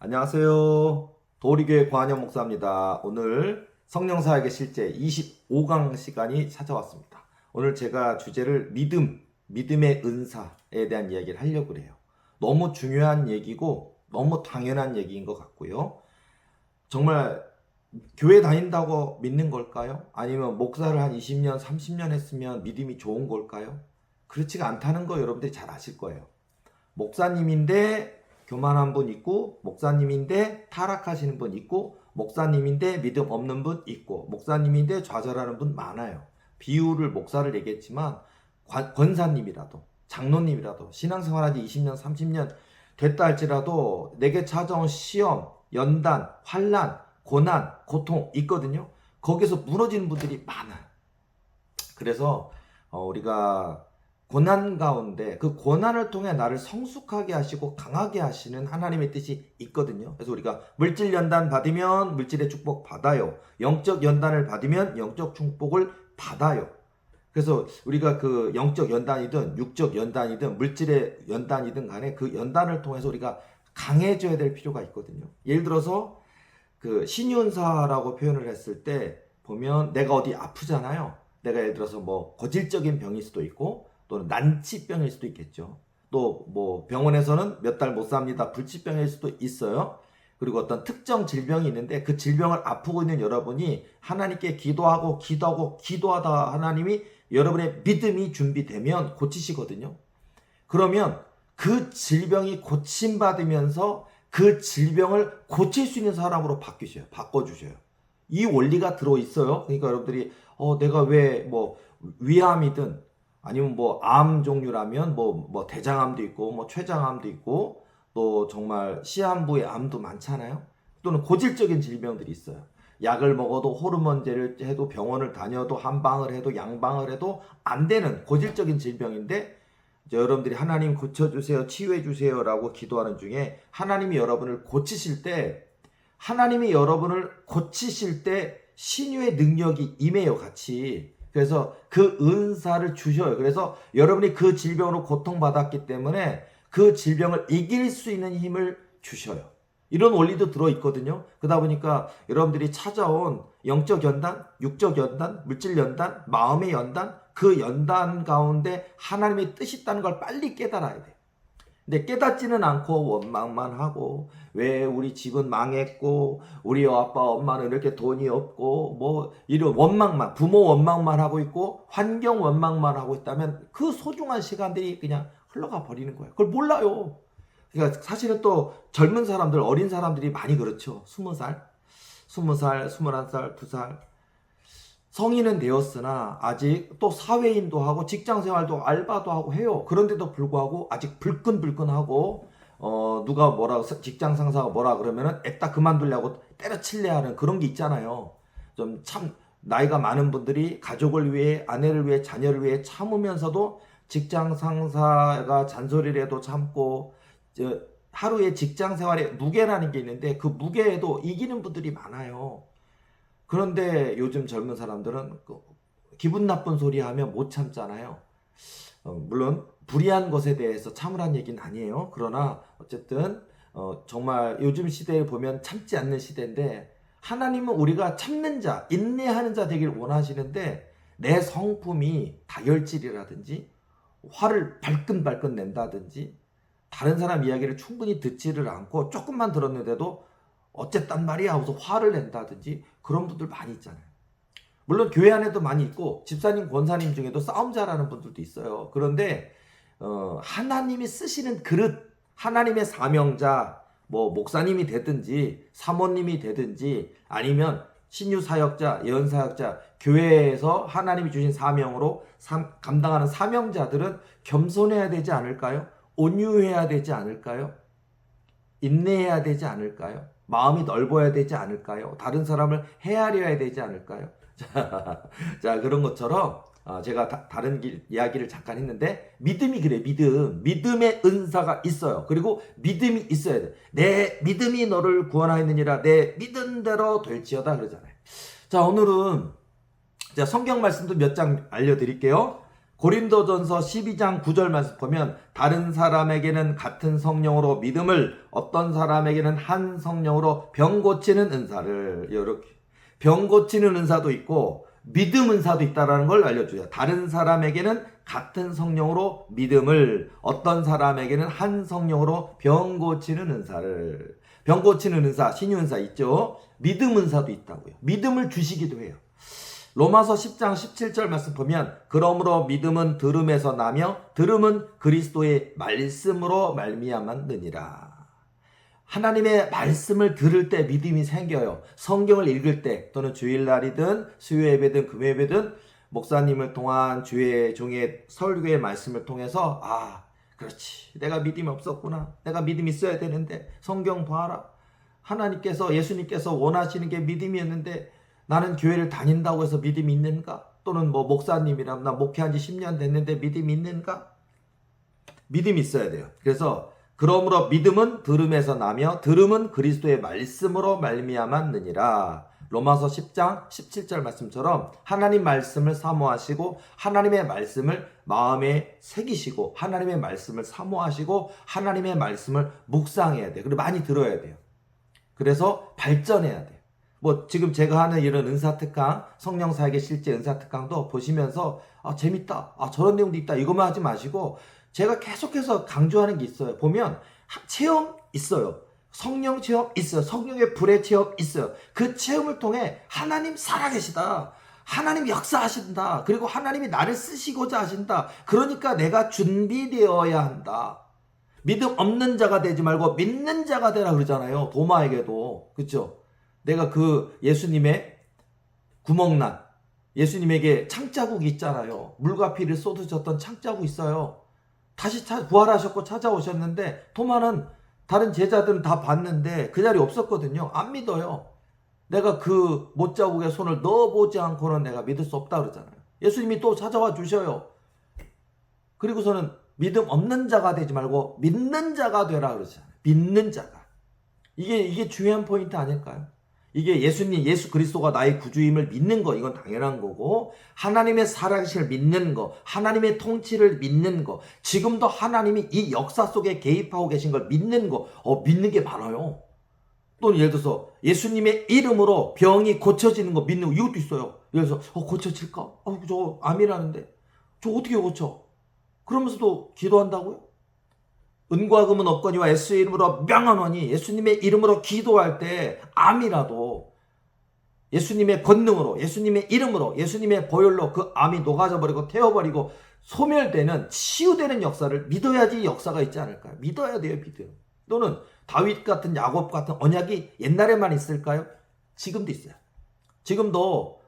안녕하세요. 도리교회 고한영 목사입니다. 오늘 성령사역의 실제 25강 시간이 찾아왔습니다. 오늘 제가 주제를 믿음의 은사에 대한 이야기를 하려고 해요. 너무 중요한 얘기고 너무 당연한 얘기인 것 같고요. 정말 교회 다닌다고 믿는 걸까요? 아니면 목사를 한 20년, 30년 했으면 믿음이 좋은 걸까요? 그렇지가 않다는 거 여러분들이 잘 아실 거예요. 목사님인데 교만한 분 있고, 목사님인데 타락하시는 분 있고, 목사님인데 믿음 없는 분 있고, 목사님인데 좌절하는 분 많아요. 비유를 목사를 얘기했지만 권사님이라도 장로님이라도 신앙생활한 지 20년 30년 됐다 할지라도 내게 찾아온 시험, 연단, 환난, 고난, 고통 있거든요. 거기서 무너지는 분들이 많아요. 그래서 우리가 고난 가운데 그 고난을 통해 나를 성숙하게 하시고 강하게 하시는 하나님의 뜻이 있거든요. 그래서 우리가 물질 연단 받으면 물질의 축복 받아요. 영적 연단을 받으면 영적 축복을 받아요. 그래서 우리가 그 영적 연단이든 육적 연단이든 물질의 연단이든 간에 그 연단을 통해서 우리가 강해져야 될 필요가 있거든요. 예를 들어서 그 신윤사라고 표현을 했을 때 보면 내가 어디 아프잖아요. 내가 예를 들어서 뭐 고질적인 병일 수도 있고 또는 난치병일 수도 있겠죠. 또 뭐 병원에서는 몇 달 못 삽니다. 불치병일 수도 있어요. 그리고 어떤 특정 질병이 있는데 그 질병을 아프고 있는 여러분이 하나님께 기도하다 하나님이 여러분의 믿음이 준비되면 고치시거든요. 그러면 그 질병이 고침받으면서 그 질병을 고칠 수 있는 사람으로 바꿔주셔요. 이 원리가 들어있어요. 그러니까 여러분들이 내가 왜 뭐 위암이든 아니면 뭐 암 종류라면 뭐 대장암도 있고 뭐 췌장암도 있고 또 정말 시한부의 암도 많잖아요. 또는 고질적인 질병들이 있어요. 약을 먹어도 호르몬제를 해도 병원을 다녀도 한방을 해도 양방을 해도 안 되는 고질적인 질병인데 여러분들이 하나님 고쳐주세요, 치유해주세요 라고 기도하는 중에 하나님이 여러분을 고치실 때 신유의 능력이 임해요, 같이. 그래서 그 은사를 주셔요. 그래서 여러분이 그 질병으로 고통받았기 때문에 그 질병을 이길 수 있는 힘을 주셔요. 이런 원리도 들어있거든요. 그러다 보니까 여러분들이 찾아온 영적 연단, 육적 연단, 물질 연단, 마음의 연단, 그 연단 가운데 하나님의 뜻이 있다는 걸 빨리 깨달아야 돼요. 근데 깨닫지는 않고 원망만 하고 왜 우리 집은 망했고 우리 아빠 엄마는 이렇게 돈이 없고 뭐 이런 원망만 부모 원망만 하고 있고 환경 원망만 하고 있다면 그 소중한 시간들이 그냥 흘러가 버리는 거예요. 그걸 몰라요. 그러니까 사실은 또 젊은 사람들 어린 사람들이 많이 그렇죠. 20살, 21살, 2살 성인은 되었으나 아직 또 사회인도 하고 직장생활도 알바도 하고 해요. 그런데도 불구하고 아직 불끈불끈하고 누가 뭐라 직장 상사가 뭐라 그러면은 애따 그만두려고 때려칠래 하는 그런 게 있잖아요. 좀 참 나이가 많은 분들이 가족을 위해 아내를 위해 자녀를 위해 참으면서도 직장 상사가 잔소리를 해도 참고 하루의 직장 생활에 무게라는 게 있는데 그 무게에도 이기는 분들이 많아요. 그런데 요즘 젊은 사람들은 기분 나쁜 소리 하면 못 참잖아요. 물론 불의한 것에 대해서 참으란 얘기는 아니에요. 그러나 어쨌든 정말 요즘 시대에 보면 참지 않는 시대인데 하나님은 우리가 참는 자, 인내하는 자 되길 원하시는데 내 성품이 다혈질이라든지 화를 발끈발끈 낸다든지 다른 사람 이야기를 충분히 듣지를 않고 조금만 들었는데도 어쨌단 말이야 하고서 화를 낸다든지 그런 분들 많이 있잖아요. 물론 교회 안에도 많이 있고 집사님, 권사님 중에도 싸움 잘하는 분들도 있어요. 그런데 하나님이 쓰시는 그릇, 하나님의 사명자, 뭐 목사님이 되든지 사모님이 되든지 아니면 신유 사역자, 예언 사역자, 교회에서 하나님이 주신 사명으로 감당하는 사명자들은 겸손해야 되지 않을까요? 온유해야 되지 않을까요? 인내해야 되지 않을까요? 마음이 넓어야 되지 않을까요? 다른 사람을 헤아려야 되지 않을까요? 자, 그런 것처럼 제가 다른 이야기를 잠깐 했는데 믿음이 그래. 믿음의 은사가 있어요. 그리고 믿음이 있어야 돼. 내 믿음이 너를 구원하였느니라 내 믿은 대로 될지어다 그러잖아요. 자, 오늘은 성경 말씀도 몇 장 알려드릴게요. 고린도전서 12장 9절 말씀 보면 다른 사람에게는 같은 성령으로 믿음을, 어떤 사람에게는 한 성령으로 병 고치는 은사를, 이렇게 병 고치는 은사도 있고 믿음 은사도 있다는 걸 알려줘요. 다른 사람에게는 같은 성령으로 믿음을, 어떤 사람에게는 한 성령으로 병 고치는 은사를. 병 고치는 은사, 신유 은사 있죠. 믿음 은사도 있다고요. 믿음을 주시기도 해요. 로마서 10장 17절 말씀 보면 그러므로 믿음은 들음에서 나며 들음은 그리스도의 말씀으로 말미암았느니라. 하나님의 말씀을 들을 때 믿음이 생겨요. 성경을 읽을 때 또는 주일날이든 수요 예배든 금요 예배든 목사님을 통한 주의 종의 설교의 말씀을 통해서 그렇지, 내가 믿음이 없었구나, 내가 믿음이 있어야 되는데 성경 봐라, 하나님께서 예수님께서 원하시는 게 믿음이었는데 나는 교회를 다닌다고 해서 믿음이 있는가? 또는 목사님이라면 나 목회한 지 10년 됐는데 믿음이 있는가? 믿음이 있어야 돼요. 그래서 그러므로 믿음은 들음에서 나며 들음은 그리스도의 말씀으로 말미암았느니라. 로마서 10장 17절 말씀처럼 하나님 말씀을 사모하시고 하나님의 말씀을 마음에 새기시고 하나님의 말씀을 사모하시고 하나님의 말씀을 묵상해야 돼요. 그리고 많이 들어야 돼요. 그래서 발전해야 돼요. 지금 제가 하는 이런 은사특강, 성령사역의 실제 은사특강도 보시면서 재밌다, 저런 내용도 있다, 이것만 하지 마시고 제가 계속해서 강조하는 게 있어요. 보면 체험 있어요. 성령 체험 있어요. 성령의 불의 체험 있어요. 그 체험을 통해 하나님 살아계시다, 하나님 역사하신다, 그리고 하나님이 나를 쓰시고자 하신다. 그러니까 내가 준비되어야 한다. 믿음 없는 자가 되지 말고 믿는 자가 되라 그러잖아요. 도마에게도. 그렇죠? 내가 그 예수님의 구멍난, 예수님에게 창자국이 있잖아요. 물과 피를 쏟으셨던 창자국 있어요. 다시 부활하셨고 찾아오셨는데 도마는 다른 제자들은 다 봤는데 그 자리에 없었거든요. 안 믿어요. 내가 그 못자국에 손을 넣어보지 않고는 내가 믿을 수 없다 그러잖아요. 예수님이 또 찾아와 주셔요. 그리고서는 믿음 없는 자가 되지 말고 믿는 자가 되라 그러잖아요. 믿는 자가. 이게 중요한 포인트 아닐까요? 이게 예수 그리스도가 나의 구주임을 믿는 거, 이건 당연한 거고, 하나님의 살아계심을 믿는 거, 하나님의 통치를 믿는 거, 지금도 하나님이 이 역사 속에 개입하고 계신 걸 믿는 거, 믿는 게 많아요. 또는 예를 들어서 예수님의 이름으로 병이 고쳐지는 거 믿는 거, 이것도 있어요. 예를 들어서 고쳐질까? 저 암이라는데 저 어떻게 고쳐? 그러면서도 기도한다고요? 은과 금은 없거니와 예수의 이름으로 명하노니, 예수님의 이름으로 기도할 때 암이라도 예수님의 권능으로, 예수님의 이름으로, 예수님의 보혈로 그 암이 녹아져 버리고 태워버리고 소멸되는, 치유되는 역사를 믿어야지 역사가 있지 않을까요? 믿어야 돼요. 믿어요. 또는 다윗 같은, 야곱 같은 언약이 옛날에만 있을까요? 지금도 있어요. 지금도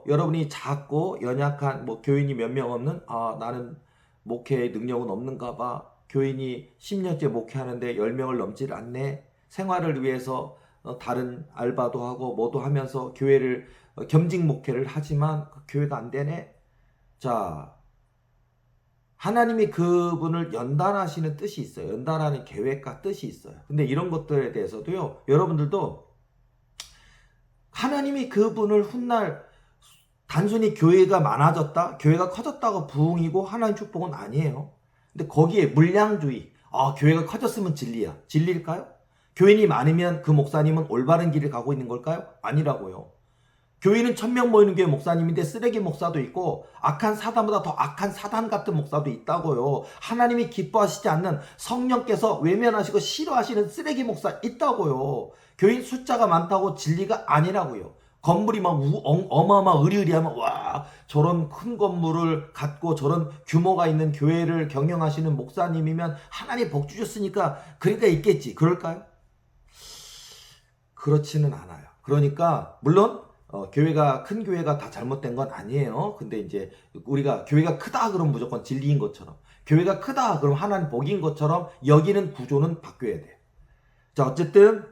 여러분이 작고 연약한 교인이 몇 명 없는, 나는 목회의 능력은 없는가 봐, 교인이 10년째 목회하는데 10명을 넘질 않네, 생활을 위해서 다른 알바도 하고 뭐도 하면서 교회를 겸직 목회를 하지만 그 교회가 안 되네. 자, 하나님이 그분을 연단하시는 뜻이 있어요. 연단하는 계획과 뜻이 있어요. 근데 이런 것들에 대해서도요, 여러분들도 하나님이 그분을 훗날 단순히 교회가 많아졌다, 교회가 커졌다고 부흥이고 하나님 축복은 아니에요. 근데 거기에 물량주의, 교회가 커졌으면 진리야. 진리일까요? 교인이 많으면 그 목사님은 올바른 길을 가고 있는 걸까요? 아니라고요. 교인은 1000명 모이는 교회 목사님인데 쓰레기 목사도 있고 악한 사단보다 더 악한 사단 같은 목사도 있다고요. 하나님이 기뻐하시지 않는, 성령께서 외면하시고 싫어하시는 쓰레기 목사 있다고요. 교인 숫자가 많다고 진리가 아니라고요. 건물이 막 어마어마 으리으리하면 저런 큰 건물을 갖고 저런 규모가 있는 교회를 경영하시는 목사님이면 하나님 복 주셨으니까 그러니까 있겠지. 그럴까요? 그렇지는 않아요. 그러니까 물론 교회가, 큰 교회가 다 잘못된 건 아니에요. 근데 이제 우리가 교회가 크다 그러면 무조건 진리인 것처럼, 교회가 크다 그러면 하나님 복인 것처럼 여기는 구조는 바뀌어야 돼요. 자, 어쨌든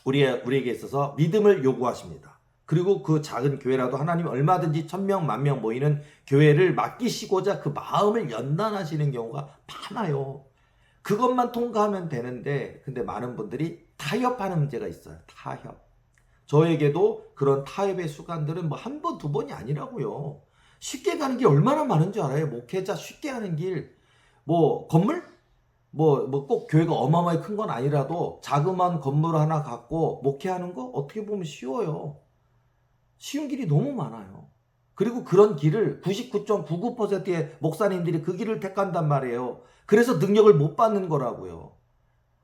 우리에게 있어서 믿음을 요구하십니다. 그리고 그 작은 교회라도 하나님이 얼마든지 1000명, 10,000명 모이는 교회를 맡기시고자 그 마음을 연단하시는 경우가 많아요. 그것만 통과하면 되는데, 근데 많은 분들이 타협하는 문제가 있어요. 타협. 저에게도 그런 타협의 순간들은 한 번, 두 번이 아니라고요. 쉽게 가는 길 얼마나 많은 줄 알아요? 목회자 쉽게 가는 길. 뭐 건물? 뭐 꼭 교회가 어마어마하게 큰 건 아니라도 자그마한 건물 하나 갖고 목회하는 거 어떻게 보면 쉬워요. 쉬운 길이 너무 많아요. 그리고 그런 길을 99.99%의 목사님들이 그 길을 택한단 말이에요. 그래서 능력을 못 받는 거라고요.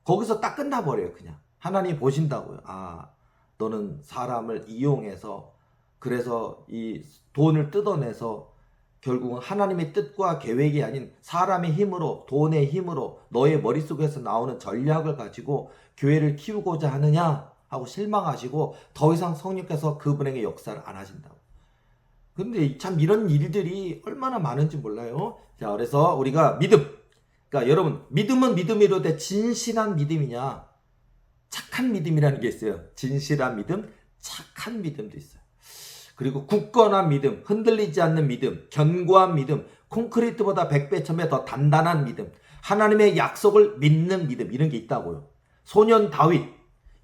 거기서 딱 끝나버려요, 그냥. 하나님 보신다고요. 아, 너는 사람을 이용해서, 그래서 이 돈을 뜯어내서 결국은 하나님의 뜻과 계획이 아닌 사람의 힘으로, 돈의 힘으로 너의 머릿속에서 나오는 전략을 가지고 교회를 키우고자 하느냐 하고 실망하시고 더 이상 성령께서 그분에게 역사를 안 하신다고. 근데 참 이런 일들이 얼마나 많은지 몰라요. 자, 그래서 우리가 믿음. 그러니까 여러분, 믿음은 믿음이로되 진실한 믿음이냐? 착한 믿음이라는 게 있어요. 진실한 믿음, 착한 믿음도 있어요. 그리고 굳건한 믿음, 흔들리지 않는 믿음, 견고한 믿음, 콘크리트보다 100배, 1000배 더 단단한 믿음, 하나님의 약속을 믿는 믿음, 이런 게 있다고요. 소년 다윗,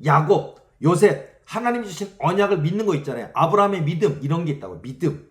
야곱, 요셉, 하나님이 주신 언약을 믿는 거 있잖아요. 아브라함의 믿음, 이런 게 있다고요. 믿음.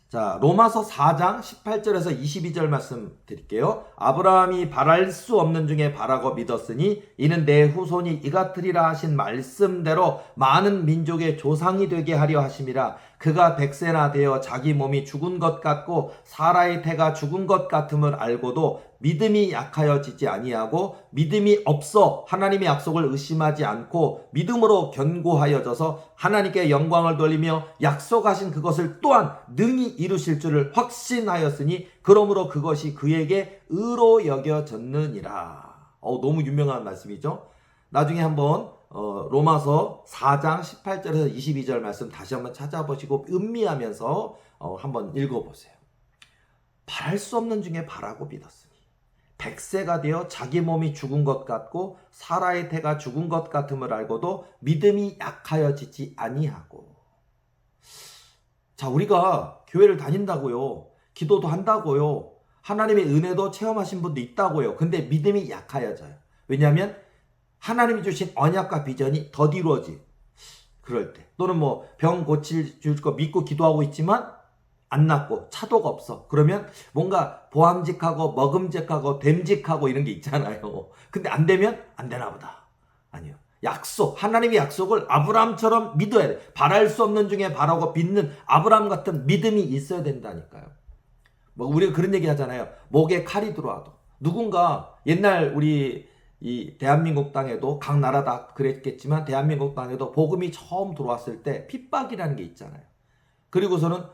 자, 로마서 4장 18절에서 22절 말씀 드릴게요. 아브라함이 바랄 수 없는 중에 바라고 믿었으니 이는 내 후손이 이같으리라 하신 말씀대로 많은 민족의 조상이 되게 하려 하심이라. 그가 100세나 되어 자기 몸이 죽은 것 같고 사라의 태가 죽은 것 같음을 알고도 믿음이 약하여지지 아니하고 믿음이 없어 하나님의 약속을 의심하지 않고 믿음으로 견고하여져서 하나님께 영광을 돌리며 약속하신 그것을 또한 능히 이루실 줄을 확신하였으니 그러므로 그것이 그에게 의로 여겨졌느니라. 너무 유명한 말씀이죠. 나중에 한번 로마서 4장 18절에서 22절 말씀 다시 한번 찾아보시고 음미하면서 한번 읽어보세요. 바랄 수 없는 중에 바라고 믿었으니 100세가 되어 자기 몸이 죽은 것 같고 사라의 태가 죽은 것 같음을 알고도 믿음이 약하여지지 아니하고. 자, 우리가 교회를 다닌다고요. 기도도 한다고요. 하나님의 은혜도 체험하신 분도 있다고요. 근데 믿음이 약하여져요. 왜냐하면 하나님이 주신 언약과 비전이 더 이루어지. 그럴 때. 또는 뭐 병 고칠 줄 거 믿고 기도하고 있지만 안 낫고 차도가 없어. 그러면 뭔가 보암직하고 먹음직하고 됨직하고 이런 게 있잖아요. 근데 안 되면 안 되나 보다. 아니요. 약속, 하나님의 약속을 아브라함처럼 믿어야 돼. 바랄 수 없는 중에 바라고 믿는 아브라함 같은 믿음이 있어야 된다니까요. 뭐 우리가 그런 얘기 하잖아요. 목에 칼이 들어와도. 누군가 옛날 우리 이 대한민국 땅에도 각 나라 다 그랬겠지만 대한민국 땅에도 복음이 처음 들어왔을 때 핍박이라는 게 있잖아요. 그리고서는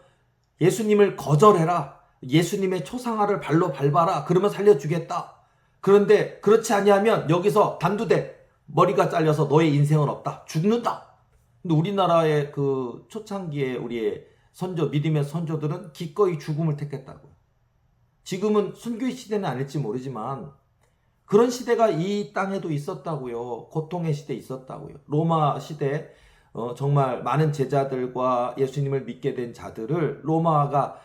예수님을 거절해라. 예수님의 초상화를 발로 밟아라. 그러면 살려주겠다. 그런데 그렇지 아니하면 여기서 단두대 머리가 잘려서 너의 인생은 없다. 죽는다. 근데 우리나라의 그 초창기에 우리의 선조, 믿음의 선조들은 기꺼이 죽음을 택했다고요. 지금은 순교의 시대는 아닐지 모르지만 그런 시대가 이 땅에도 있었다고요. 고통의 시대 있었다고요. 로마 시대 정말 많은 제자들과 예수님을 믿게 된 자들을 로마가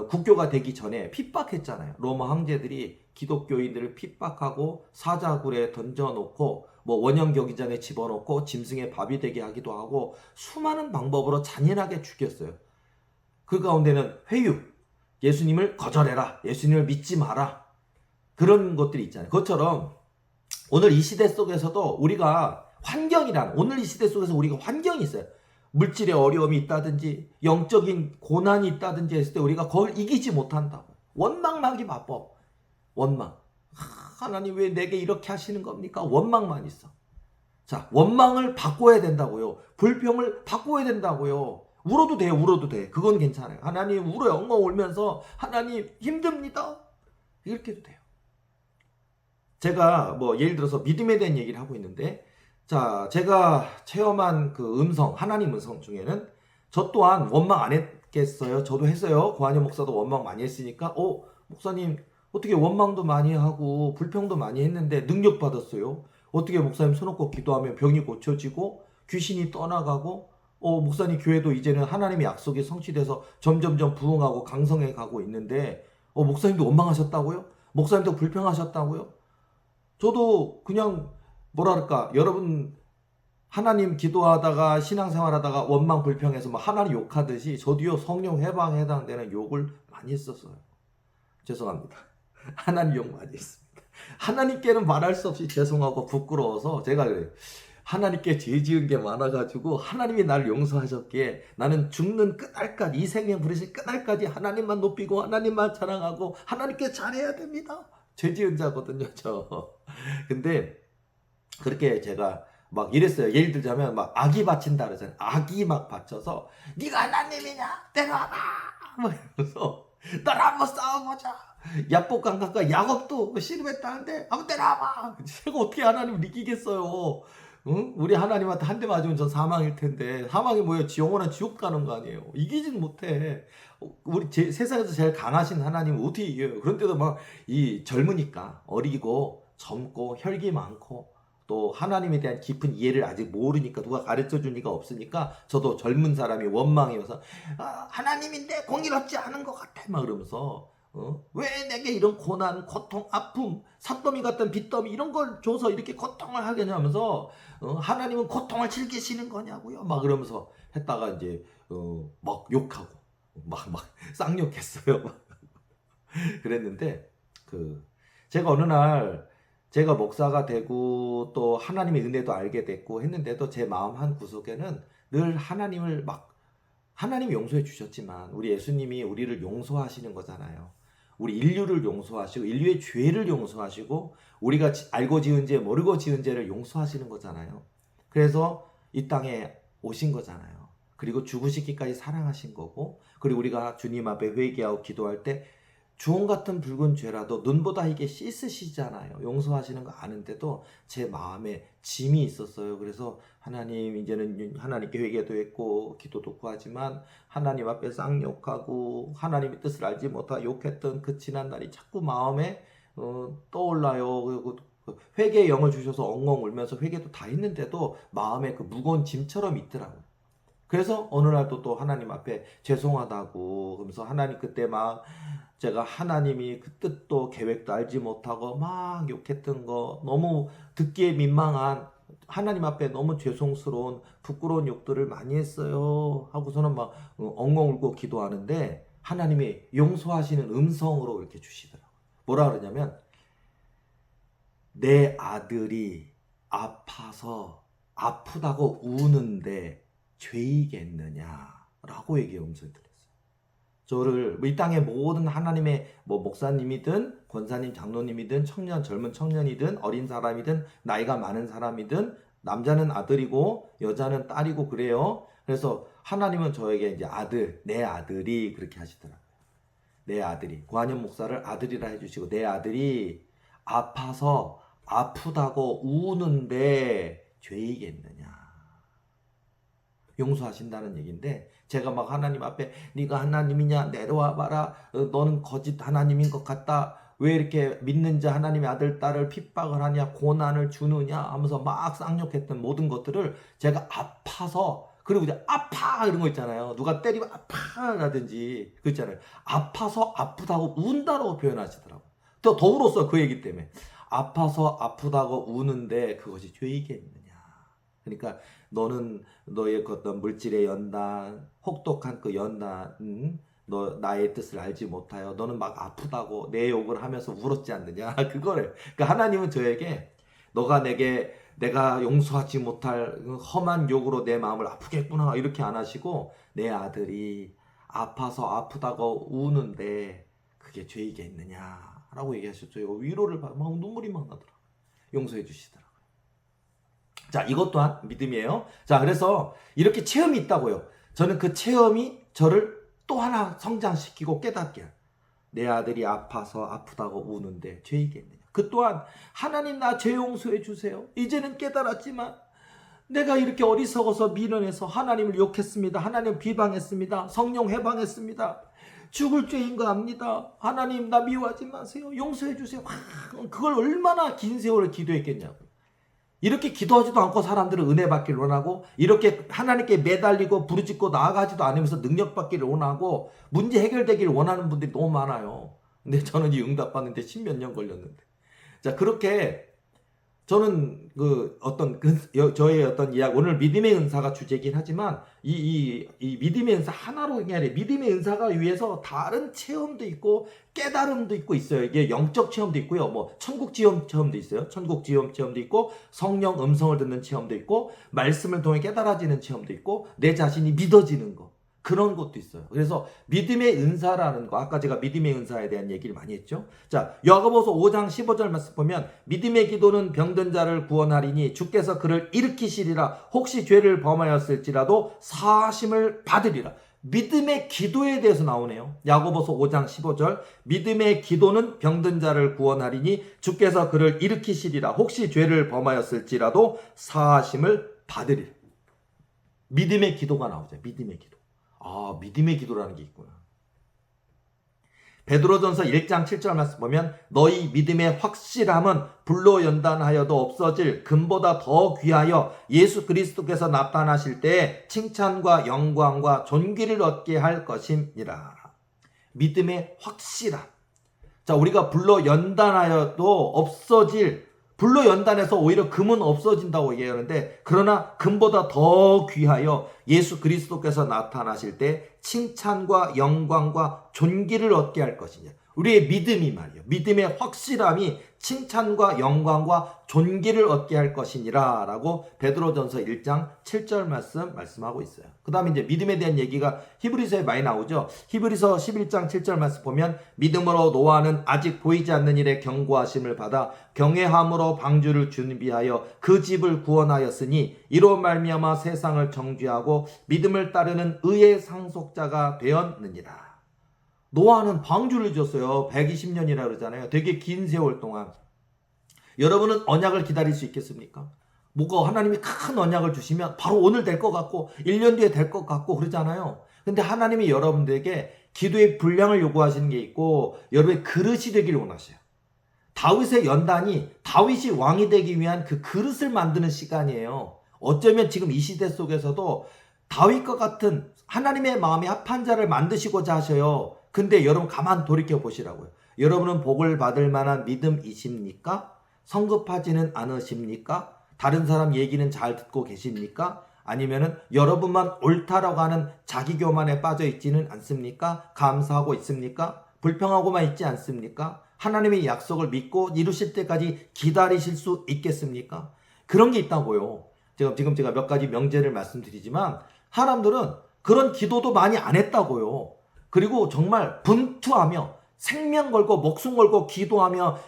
국교가 되기 전에 핍박했잖아요. 로마 황제들이 기독교인들을 핍박하고 사자굴에 던져놓고 뭐 원형 경기장에 집어넣고 짐승의 밥이 되게 하기도 하고 수많은 방법으로 잔인하게 죽였어요. 그 가운데는 회유, 예수님을 거절해라, 예수님을 믿지 마라, 그런 것들이 있잖아요. 그것처럼 오늘 이 시대 속에서도 우리가 오늘 이 시대 속에서 우리가 환경이 있어요. 물질의 어려움이 있다든지 영적인 고난이 있다든지 했을 때 우리가 그걸 이기지 못한다고. 원망만 하기 바빠. 원망. 하나님 왜 내게 이렇게 하시는 겁니까? 원망만 있어. 자, 원망을 바꿔야 된다고요. 불평을 바꿔야 된다고요. 울어도 돼요. 울어도 돼. 그건 괜찮아요. 하나님 울어요. 엉엉 울면서 하나님 힘듭니다. 이렇게 해도 돼요. 제가 뭐 예를 들어서 믿음에 대한 얘기를 하고 있는데, 자, 제가 체험한 그 음성, 하나님 음성 중에는 저 또한 원망 안 했겠어요? 저도 했어요. 고한영 목사도 원망 많이 했으니까 목사님 어떻게 원망도 많이 하고 불평도 많이 했는데 능력 받았어요? 어떻게 목사님 손놓고 기도하면 병이 고쳐지고 귀신이 떠나가고 목사님 교회도 이제는 하나님의 약속이 성취돼서 점점점 부흥하고 강성해 가고 있는데 목사님도 원망하셨다고요? 목사님도 불평하셨다고요? 저도 그냥 뭐랄까, 여러분 하나님 기도하다가 신앙생활하다가 원망 불평해서 막 하나님 욕하듯이 저도요 성령 해방에 해당되는 욕을 많이 했었어요. 죄송합니다. 하나님 욕 많이 했습니다. 하나님께는 말할 수 없이 죄송하고 부끄러워서 제가 그래요. 하나님께 죄 지은 게 많아가지고 하나님이 나를 용서하셨기에 나는 죽는 끝날까지 이 생명 부르신 끝날까지 하나님만 높이고 하나님만 자랑하고 하나님께 잘해야 됩니다. 죄 지은 자거든요 저. 근데 그렇게 제가 막 이랬어요. 예를 들자면 막 아기 바친다 그러잖아요. 아기 막 바쳐서 네가 하나님이냐? 내려와봐. 막 이러면서 나랑 한번 싸워보자. 약복강 가까 야곱도 씨름했다는데 한번 내려와봐. 제가 어떻게 하나님을 이기겠어요. 응? 우리 하나님한테 한 대 맞으면 전 사망일 텐데 사망이 뭐예요? 영원한 지옥 가는 거 아니에요. 이기진 못해. 우리 세상에서 제일 강하신 하나님은 어떻게 이겨요? 그런데도 막 이 젊으니까 어리고 젊고 혈기 많고 또 하나님에 대한 깊은 이해를 아직 모르니까 누가 가르쳐 주니까 없으니까 저도 젊은 사람이 원망이어서 하나님인데 공의롭지 않은 것 같아 막 그러면서 왜 내게 이런 고난, 고통, 아픔, 산더미 같은 빚더미 이런 걸 줘서 이렇게 고통을 하겠냐 하면서 하나님은 고통을 즐기시는 거냐고요 막 그러면서 했다가 이제 막 욕하고 막 쌍욕했어요. 그랬는데 제가 어느 날 제가 목사가 되고 또 하나님의 은혜도 알게 됐고 했는데도 제 마음 한 구석에는 늘 하나님이 용서해 주셨지만 우리 예수님이 우리를 용서하시는 거잖아요. 우리 인류를 용서하시고 인류의 죄를 용서하시고 우리가 알고 지은 죄 모르고 지은 죄를 용서하시는 거잖아요. 그래서 이 땅에 오신 거잖아요. 그리고 죽으시기까지 사랑하신 거고 그리고 우리가 주님 앞에 회개하고 기도할 때 주홍 같은 붉은 죄라도 눈보다 이게 씻으시잖아요. 용서하시는 거 아는데도 제 마음에 짐이 있었어요. 그래서 하나님 이제는 하나님께 회개도 했고 기도도 구하지만 하나님 앞에 쌍욕하고 하나님의 뜻을 알지 못하고 욕했던 그 지난 날이 자꾸 마음에 떠올라요. 그리고 회개의 영을 주셔서 엉엉 울면서 회개도 다 했는데도 마음에 그 무거운 짐처럼 있더라고요. 그래서 어느 날도 또 하나님 앞에 죄송하다고 그러면서 하나님 그때 막 제가 하나님이 그 뜻도 계획도 알지 못하고 막 욕했던 거 너무 듣기에 민망한 하나님 앞에 너무 죄송스러운 부끄러운 욕들을 많이 했어요 하고서는 막 엉엉 울고 기도하는데 하나님이 용서하시는 음성으로 이렇게 주시더라고요. 뭐라 그러냐면 내 아들이 아파서 아프다고 우는데 죄이겠느냐라고 얘기해 음성이 들렸어요. 저를 이 땅의 모든 하나님의 목사님이든 권사님 장로님이든 젊은 청년이든 어린 사람이든 나이가 많은 사람이든 남자는 아들이고 여자는 딸이고 그래요. 그래서 하나님은 저에게 이제 내 아들이 그렇게 하시더라고요. 내 아들이 고한영 목사를 아들이라 해주시고 내 아들이 아파서 아프다고 우는데 죄이겠느냐. 용서하신다는 얘기인데 제가 막 하나님 앞에 네가 하나님이냐 내려와 봐라 너는 거짓 하나님인 것 같다 왜 이렇게 믿는 자 하나님의 아들 딸을 핍박을 하냐 고난을 주느냐 하면서 막 쌍욕했던 모든 것들을 제가 아파서 그리고 이제 아파 이런 거 있잖아요. 누가 때리면 아파라든지 그 있잖아요. 아파서 아프다고 운다라고 표현하시더라고요. 더 울었어요. 그 얘기 때문에. 아파서 아프다고 우는데 그것이 죄이겠느냐. 그러니까 너는 너의 어떤 물질의 연단, 혹독한 그 연단, 너 나의 뜻을 알지 못하여 너는 막 아프다고 내 욕을 하면서 울었지 않느냐. 그거를. 그러니까 하나님은 저에게 내가 용서하지 못할 험한 욕으로 내 마음을 아프겠구나 이렇게 안 하시고 내 아들이 아파서 아프다고 우는데 그게 죄이겠느냐라고 얘기하셨죠. 위로를 막 눈물이 막 나더라고요. 용서해 주시더라고요. 자, 이것 또한 믿음이에요. 자, 그래서 이렇게 체험이 있다고요. 저는 그 체험이 저를 또 하나 성장시키고 깨닫게 내 아들이 아파서 아프다고 우는데 죄이겠느냐. 그 또한 하나님 나 죄 용서해 주세요. 이제는 깨달았지만 내가 이렇게 어리석어서 미련해서 하나님을 욕했습니다. 하나님을 비방했습니다. 성령 해방했습니다. 죽을 죄인 거 압니다. 하나님 나 미워하지 마세요. 용서해 주세요. 그걸 얼마나 긴 세월을 기도했겠냐고요. 이렇게 기도하지도 않고 사람들은 은혜 받기를 원하고 이렇게 하나님께 매달리고 부르짖고 나아가지도 않으면서 능력 받기를 원하고 문제 해결되기를 원하는 분들이 너무 많아요. 근데 저는 이 응답 받는데 10몇 년 걸렸는데. 자, 그렇게 저는 저의 어떤 이야기, 오늘 믿음의 은사가 주제긴 하지만 이 믿음의 은사 하나로 그냥 아니라 믿음의 은사가 위해서 다른 체험도 있고 깨달음도 있고 있어요. 이게 영적 체험도 있고요. 뭐 천국 체험도 있어요. 천국 체험도 있고 성령 음성을 듣는 체험도 있고 말씀을 통해 깨달아지는 체험도 있고 내 자신이 믿어지는 거. 그런 것도 있어요. 그래서 믿음의 은사라는 거, 아까 제가 믿음의 은사에 대한 얘기를 많이 했죠. 자, 야고보서 5장 15절 말씀 보면 믿음의 기도는 병든 자를 구원하리니 주께서 그를 일으키시리라. 혹시 죄를 범하였을지라도 사하심을 받으리라. 믿음의 기도에 대해서 나오네요. 야고보서 5장 15절 믿음의 기도는 병든 자를 구원하리니 주께서 그를 일으키시리라. 혹시 죄를 범하였을지라도 사하심을 받으리라. 믿음의 기도가 나오죠. 믿음의 기도. 아, 믿음의 기도라는 게 있구나. 베드로전서 1장 7절 말씀 보면 너희 믿음의 확실함은 불로 연단하여도 없어질 금보다 더 귀하여 예수 그리스도께서 나타나실 때에 칭찬과 영광과 존귀를 얻게 할 것임이라. 믿음의 확실함. 자, 우리가 불로 연단하여도 없어질, 불로 연단해서 오히려 금은 없어진다고 얘기하는데, 그러나 금보다 더 귀하여 예수 그리스도께서 나타나실 때 칭찬과 영광과 존귀를 얻게 할 것이냐. 우리의 믿음이 말이에요. 믿음의 확실함이 칭찬과 영광과 존귀를 얻게 할 것이니라 라고 베드로전서 1장 7절 말씀하고 있어요. 그 다음에 이제 믿음에 대한 얘기가 히브리서에 많이 나오죠. 히브리서 11장 7절 말씀 보면 믿음으로 노아는 아직 보이지 않는 일에 경고하심을 받아 경외함으로 방주를 준비하여 그 집을 구원하였으니 이로 말미암아 세상을 정죄하고 믿음을 따르는 의의 상속자가 되었느니라. 노아는 방주를 지었어요. 120년이라 그러잖아요. 되게 긴 세월 동안. 여러분은 언약을 기다릴 수 있겠습니까? 뭐가 하나님이 큰 언약을 주시면 바로 오늘 될 것 같고 1년 뒤에 될 것 같고 그러잖아요. 근데 하나님이 여러분들에게 기도의 분량을 요구하시는 게 있고 여러분의 그릇이 되기를 원하셔요. 다윗의 연단이 다윗이 왕이 되기 위한 그 그릇을 만드는 시간이에요. 어쩌면 지금 이 시대 속에서도 다윗과 같은 하나님의 마음에 합한 자를 만드시고자 하셔요. 근데 여러분 가만 돌이켜 보시라고요. 여러분은 복을 받을 만한 믿음이십니까? 성급하지는 않으십니까? 다른 사람 얘기는 잘 듣고 계십니까? 아니면은 여러분만 옳다라고 하는 자기교만에 빠져 있지는 않습니까? 감사하고 있습니까? 불평하고만 있지 않습니까? 하나님의 약속을 믿고 이루실 때까지 기다리실 수 있겠습니까? 그런 게 있다고요. 지금 제가 몇 가지 명제를 말씀드리지만 사람들은 그런 기도도 많이 안 했다고요. 그리고 정말 분투하며 생명 걸고 목숨 걸고 기도하며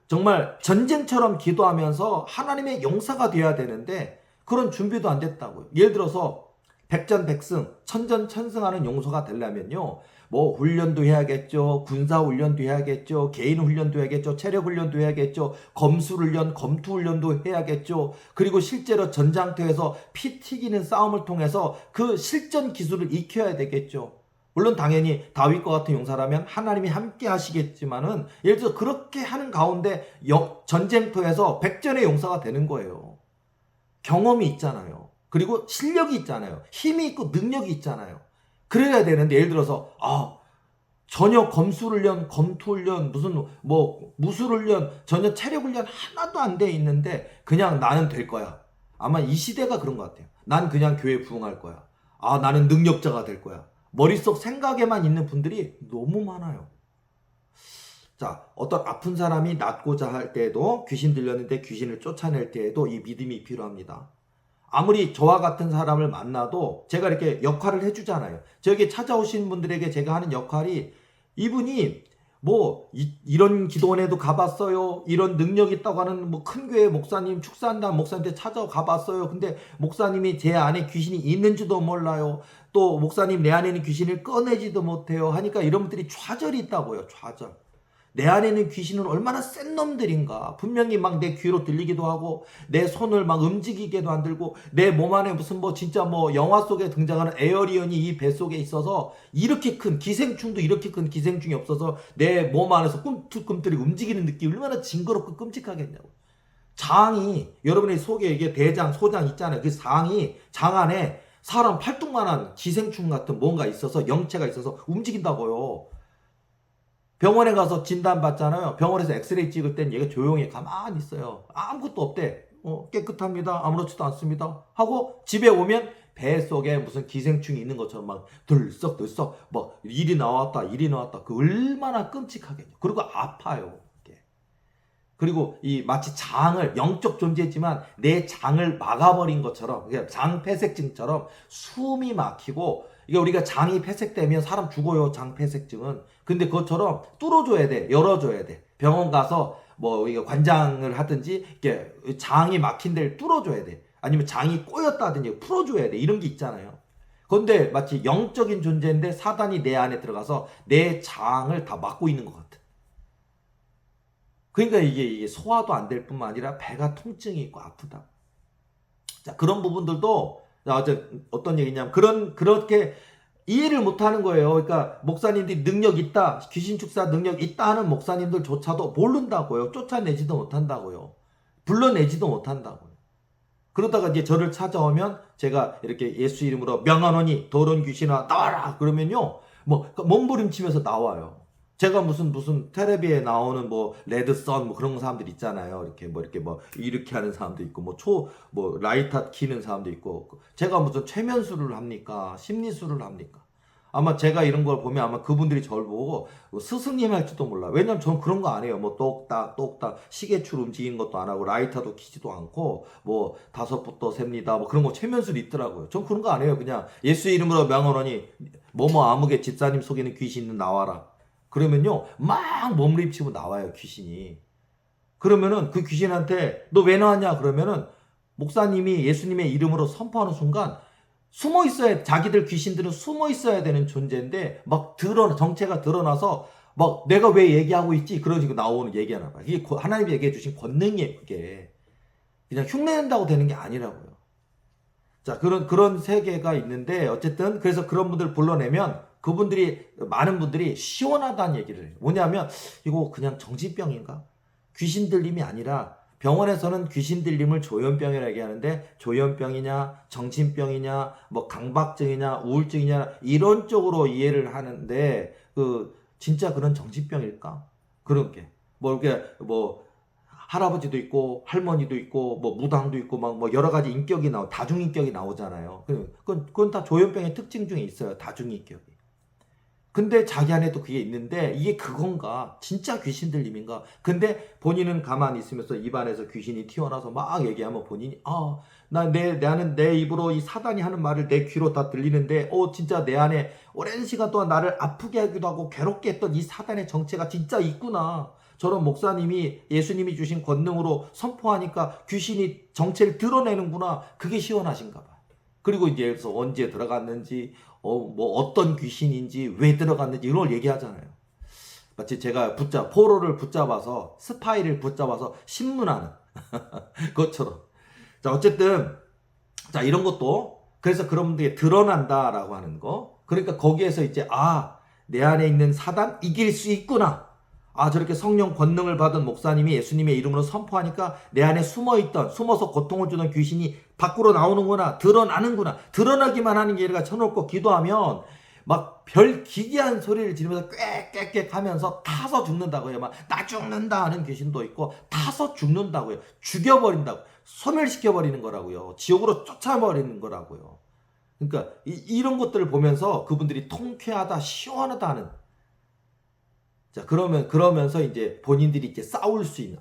정말 전쟁처럼 기도하면서 하나님의 용사가 되어야 되는데 그런 준비도 안 됐다고요. 예를 들어서 백전백승, 천전천승하는 용사가 되려면요. 뭐 훈련도 해야겠죠. 군사훈련도 해야겠죠. 개인훈련도 해야겠죠. 체력훈련도 해야겠죠. 검술훈련, 검투훈련도 해야겠죠. 그리고 실제로 전장터에서 피 튀기는 싸움을 통해서 그 실전 기술을 익혀야 되겠죠. 물론 당연히 다윗과 같은 용사라면 하나님이 함께 하시겠지만은 예를 들어서 그렇게 하는 가운데 전쟁터에서 백전의 용사가 되는 거예요. 경험이 있잖아요. 그리고 실력이 있잖아요. 힘이 있고 능력이 있잖아요. 그래야 되는데 예를 들어서 전혀 검술훈련, 검투훈련, 무술훈련, 전혀 체력훈련 하나도 안 돼 있는데 그냥 나는 될 거야. 아마 이 시대가 그런 것 같아요. 난 그냥 교회에 부응할 거야. 나는 능력자가 될 거야. 머릿속 생각에만 있는 분들이 너무 많아요. 자, 어떤 아픈 사람이 낫고자 할 때에도 귀신 들렸는데 귀신을 쫓아낼 때에도 이 믿음이 필요합니다. 아무리 저와 같은 사람을 만나도 제가 이렇게 역할을 해주잖아요. 저에게 찾아오신 분들에게 제가 하는 역할이 이분이 이런 기도원에도 가봤어요. 이런 능력 있다고 하는 큰 교회 목사님, 축산단 목사님한테 찾아가봤어요. 근데 목사님이 제 안에 귀신이 있는지도 몰라요. 또 목사님 내 안에 있는 귀신을 꺼내지도 못해요. 하니까 이런 분들이 좌절이 있다고요. 좌절. 내 안에 있는 귀신은 얼마나 센 놈들인가. 분명히 막 내 귀로 들리기도 하고 내 손을 막 움직이게도 안 들고 내 몸 안에 진짜 영화 속에 등장하는 에어리언이 이 뱃속에 있어서 이렇게 큰 기생충도 이렇게 큰 기생충이 없어서 내 몸 안에서 꿈틀꿈틀이 움직이는 느낌이 얼마나 징그럽고 끔찍하겠냐고. 장이 여러분의 속에 이게 대장, 소장 있잖아요. 그 장 안에 사람 팔뚝만한 기생충 같은 뭔가 있어서 영체가 있어서 움직인다고요. 병원에 가서 진단 받잖아요. 병원에서 엑스레이 찍을 땐 얘가 조용히 가만히 있어요. 아무것도 없대. 깨끗합니다. 아무렇지도 않습니다. 하고 집에 오면 배 속에 무슨 기생충이 있는 것처럼 막 들썩들썩 막 일이 나왔다 그 얼마나 끔찍하겠냐. 그리고 아파요. 그리고 이 마치 장을 영적 존재지만 내 장을 막아버린 것처럼, 그러니까 장 폐색증처럼 숨이 막히고, 이게 우리가 장이 폐색되면 사람 죽어요. 장 폐색증은. 근데 그것처럼 뚫어줘야 돼. 열어줘야 돼. 병원 가서 뭐 이거 관장을 하든지 이게 장이 막힌 데를 뚫어줘야 돼. 아니면 장이 꼬였다든지 풀어줘야 돼. 이런 게 있잖아요. 그런데 마치 영적인 존재인데 사단이 내 안에 들어가서 내 장을 다 막고 있는 것 같아. 그러니까 이게 소화도 안 될 뿐만 아니라 배가 통증이 있고 아프다. 자, 그런 부분들도 어떤 얘기냐면 그렇게 이해를 못 하는 거예요. 그러니까 목사님들이 능력 있다, 귀신 축사 능력 있다 하는 목사님들조차도 모른다고요. 쫓아내지도 못한다고요. 불러내지도 못한다고요. 그러다가 이제 저를 찾아오면 제가 이렇게 예수 이름으로 명하노니 더러운 귀신아 나와라 그러면요, 뭐 몸부림치면서 나와요. 제가 무슨 텔레비에 나오는 뭐 레드선 뭐 그런 사람들 있잖아요. 이렇게 하는 사람도 있고 뭐 라이터 키는 사람도 있고, 제가 무슨 최면술을 합니까? 심리술을 합니까? 아마 제가 이런 걸 보면 아마 그분들이 저를 보고 스승님 할지도 몰라. 왜냐면 저는 그런 거 안 해요. 뭐 똑딱 시계줄 움직이는 것도 안 하고 라이터도 키지도 않고 뭐 5부터 셉니다. 뭐 그런 거 최면술이 있더라고요. 전 그런 거 안 해요. 그냥 예수 이름으로 명하노니 뭐뭐 아무개 집사님 속에는 귀신은 나와라. 그러면요 막 몸부림치고 나와요 귀신이. 그러면은 그 귀신한테 너 왜 나왔냐 그러면은 목사님이 예수님의 이름으로 선포하는 순간 숨어 있어야, 자기들 귀신들은 숨어 있어야 되는 존재인데 막 정체가 드러나서 막 내가 왜 얘기하고 있지 그러지고 나오는 얘기하나 봐요. 이게 하나님이 얘기해 주신 권능이에요. 그게 그냥 흉내낸다고 되는 게 아니라고요. 자, 그런 세계가 있는데 어쨌든 그래서 그런 분들 불러내면 많은 분들이 시원하다는 얘기를 해요. 뭐냐면 이거 그냥 정신병인가? 귀신 들림이 아니라, 병원에서는 귀신 들림을 조현병이라고 얘기하는데 조현병이냐 정신병이냐 뭐 강박증이냐 우울증이냐 이런 쪽으로 이해를 하는데 진짜 그런 정신병일까? 그런 게 이렇게 할아버지도 있고 할머니도 있고 뭐 무당도 있고 뭐 여러 가지 인격이 다중인격이 나오잖아요. 그건 다 조현병의 특징 중에 있어요. 다중인격이. 근데 자기 안에도 그게 있는데 이게 그건가? 진짜 귀신 들림인가? 근데 본인은 가만히 있으면서 입안에서 귀신이 튀어나와서 막 얘기하면 본인이 나는 내 입으로 이 사단이 하는 말을 내 귀로 다 들리는데 진짜 내 안에 오랜 시간 동안 나를 아프게 하기도 하고 괴롭게 했던 이 사단의 정체가 진짜 있구나. 저런 목사님이 예수님이 주신 권능으로 선포하니까 귀신이 정체를 드러내는구나. 그게 시원하신가 봐. 그리고 이제 그래서 언제 들어갔는지 뭐 어떤 귀신인지 왜 들어갔는지 이런 걸 얘기하잖아요. 마치 제가 포로를 붙잡아서 스파이를 붙잡아서 신문하는 것처럼. 자, 어쨌든 자, 이런 것도 그래서 그런 분들이 드러난다라고 하는 거. 그러니까 거기에서 이제 내 안에 있는 사단 이길 수 있구나. 저렇게 성령 권능을 받은 목사님이 예수님의 이름으로 선포하니까 내 안에 숨어서 고통을 주는 귀신이 밖으로 나오는구나, 드러나는구나. 드러나기만 하는 게 아니라 쳐놓고 기도하면 막 별 기괴한 소리를 지르면서 꽥꽥꽥 하면서 타서 죽는다고요. 막 나 죽는다 하는 귀신도 있고 타서 죽는다고요. 죽여버린다고. 소멸시켜버리는 거라고요. 지옥으로 쫓아버리는 거라고요. 그러니까 이런 것들을 보면서 그분들이 통쾌하다, 시원하다 하는. 자, 그러면서 이제 본인들이 이제 싸울 수 있는,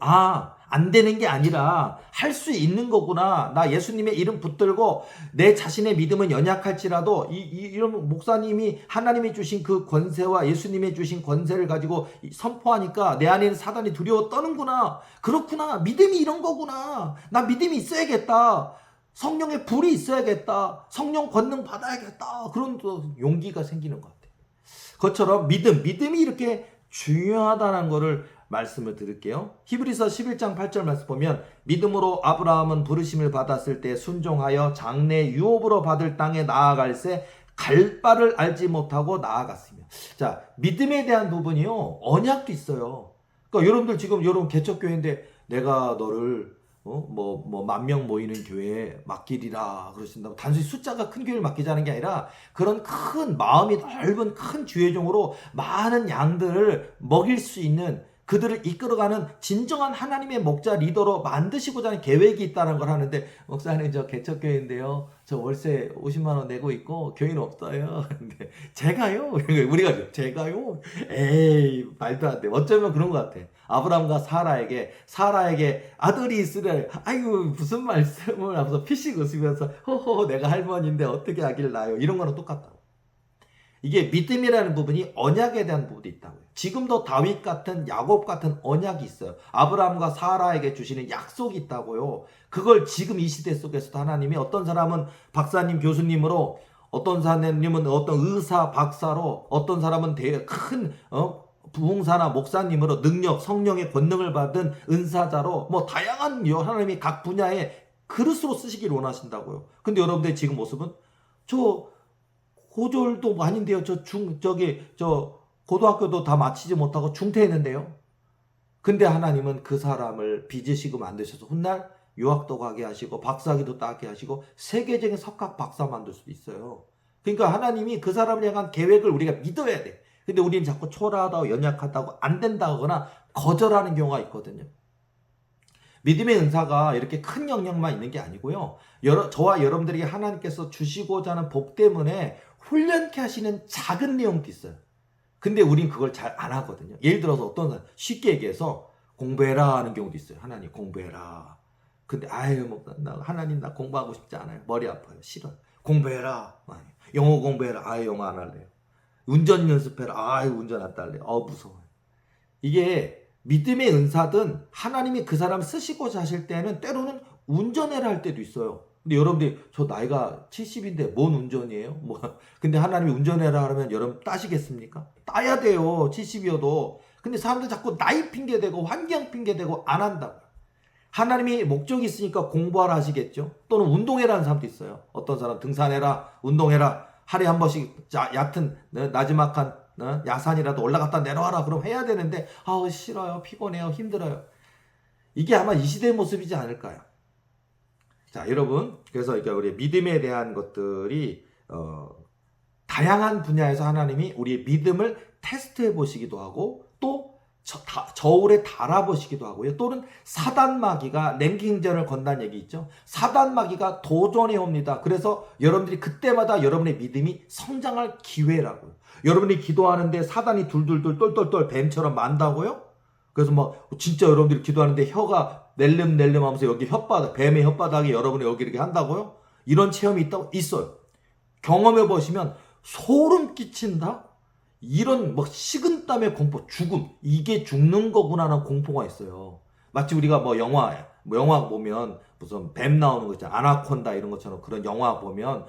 안 되는 게 아니라 할 수 있는 거구나. 나 예수님의 이름 붙들고 내 자신의 믿음은 연약할지라도 이런 목사님이 하나님이 주신 그 권세와 예수님이 주신 권세를 가지고 선포하니까 내 안에는 사단이 두려워 떠는구나. 그렇구나. 믿음이 이런 거구나. 나 믿음이 있어야겠다. 성령의 불이 있어야겠다. 성령 권능 받아야겠다. 그런 또 용기가 생기는 것 같아요. 그것처럼 믿음이 이렇게 중요하다는 것을 말씀을 드릴게요. 히브리서 11장 8절 말씀 보면 믿음으로 아브라함은 부르심을 받았을 때 순종하여 장래 유업으로 받을 땅에 나아갈새 갈 바를 알지 못하고 나아갔으며. 자, 믿음에 대한 부분이요 언약도 있어요. 그러니까 여러분들 지금 여러분 개척교회인데 내가 너를 뭐 10,000명 모이는 교회에 맡기리라 그러신다고 단순히 숫자가 큰 교회를 맡기자는 게 아니라 그런 큰 마음이 넓은 큰 주의종으로 많은 양들을 먹일 수 있는 그들을 이끌어가는 진정한 하나님의 목자 리더로 만드시고자 하는 계획이 있다는 걸 하는데 목사님 저 개척교회인데요. 저 월세 50만 원 내고 있고 교회는 없어요. 근데 제가요? 우리가 제가요? 에이 말도 안 돼. 어쩌면 그런 것 같아. 아브라함과 사라에게 아들이 있으래. 아이고 무슨 말씀을 하면서 피식 웃으면서 허허 내가 할머니인데 어떻게 아기를 낳아요. 이런 거랑 똑같다고. 이게 믿음이라는 부분이 언약에 대한 부분이 있다고요. 지금도 다윗 같은 야곱 같은 언약이 있어요. 아브라함과 사라에게 주시는 약속이 있다고요. 그걸 지금 이 시대 속에서도 하나님이 어떤 사람은 박사님 교수님으로 어떤 사람님은 어떤 의사 박사로 어떤 사람은 되게 큰 부흥사나 목사님으로 능력 성령의 권능을 받은 은사자로 뭐 다양한 하나님이 각 분야의 그릇으로 쓰시길 원하신다고요. 근데 여러분들의 지금 모습은 저 고졸도 아닌데요. 저 고등학교도 다 마치지 못하고 중퇴했는데요. 근데 하나님은 그 사람을 빚으시고 만드셔서 훗날 유학도 가게 하시고 박사학위도 따게 하시고 세계적인 석학 박사 만들 수도 있어요. 그러니까 하나님이 그 사람을 향한 계획을 우리가 믿어야 돼. 근데 우리는 자꾸 초라하다고 연약하다고 안 된다거나 거절하는 경우가 있거든요. 믿음의 은사가 이렇게 큰 영역만 있는 게 아니고요. 저와 여러분들에게 하나님께서 주시고자 하는 복 때문에 훈련케 하시는 작은 내용도 있어요. 근데 우린 그걸 잘 안 하거든요. 예를 들어서 어떤 사람 쉽게 얘기해서 공부해라 하는 경우도 있어요. 하나님 공부해라. 근데 하나님 나 공부하고 싶지 않아요. 머리 아파요. 싫어요. 공부해라. 영어 공부해라. 영어 안 할래요. 운전 연습해라. 운전 안 딸래요. 무서워요. 이게 믿음의 은사든 하나님이 그 사람 쓰시고자 하실 때는 때로는 운전해라 할 때도 있어요. 근데 여러분들이 저 나이가 70인데 뭔 운전이에요? 근데 하나님이 운전해라 하면 여러분 따시겠습니까? 따야 돼요. 70이어도. 근데 사람들 자꾸 나이 핑계대고 환경 핑계대고 안 한다고. 하나님이 목적이 있으니까 공부하라 하시겠죠. 또는 운동해라 하는 사람도 있어요. 어떤 사람 등산해라, 운동해라. 하루에 한 번씩 얕은 나지막한 야산이라도 올라갔다 내려와라. 그럼 해야 되는데 싫어요. 피곤해요. 힘들어요. 이게 아마 이 시대의 모습이지 않을까요? 자, 여러분, 그래서 우리 믿음에 대한 것들이 다양한 분야에서 하나님이 우리의 믿음을 테스트해 보시기도 하고 또 저울에 달아보시기도 하고요. 또는 사단마귀가 랭킹전을 건다는 얘기 있죠. 사단마귀가 도전해 옵니다. 그래서 여러분들이 그때마다 여러분의 믿음이 성장할 기회라고요. 여러분이 기도하는데 사단이 둘둘둘 똘똘똘 뱀처럼 만다고요? 그래서 진짜 여러분들이 기도하는데 혀가 낼름낼름 하면서 여기 뱀의 혓바닥이 여러분이 여기 이렇게 한다고요? 이런 체험이 있어요. 경험해 보시면 소름 끼친다? 이런 식은땀의 공포, 죽음, 이게 죽는 거구나라는 공포가 있어요. 마치 우리가 영화 보면 무슨 뱀 나오는 거 있잖아요. 아나콘다 이런 것처럼 그런 영화 보면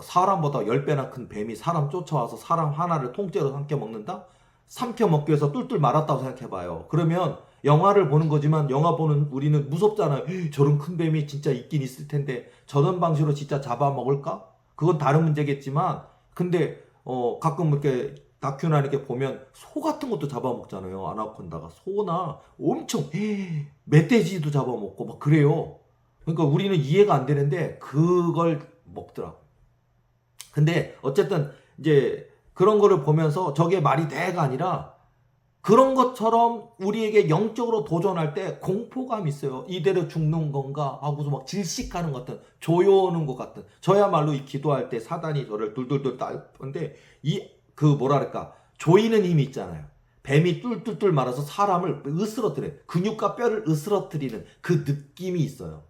사람보다 10배나 큰 뱀이 사람 쫓아와서 사람 하나를 통째로 삼켜 먹는다? 삼켜 먹기 위해서 뚫뚫 말았다고 생각해봐요. 그러면 영화를 보는 거지만 영화 보는 우리는 무섭잖아요. 저런 큰 뱀이 진짜 있긴 있을 텐데 저런 방식으로 진짜 잡아먹을까? 그건 다른 문제겠지만 근데 가끔 이렇게 다큐나 이렇게 보면 소 같은 것도 잡아먹잖아요. 아나콘다가 소나 엄청 멧돼지도 잡아먹고 막 그래요. 그러니까 우리는 이해가 안 되는데 그걸 먹더라고. 근데 어쨌든 이제 그런 거를 보면서 저게 말이 돼가 아니라 그런 것처럼 우리에게 영적으로 도전할 때 공포감이 있어요. 이대로 죽는 건가 하고서 질식하는 것 같은 조여오는 것 같은 저야말로 이 기도할 때 사단이 저를 둘둘둘 따는데 조이는 힘이 있잖아요. 뱀이 뚫뚫뚫 말아서 사람을 으스러뜨려 근육과 뼈를 으스러뜨리는 그 느낌이 있어요.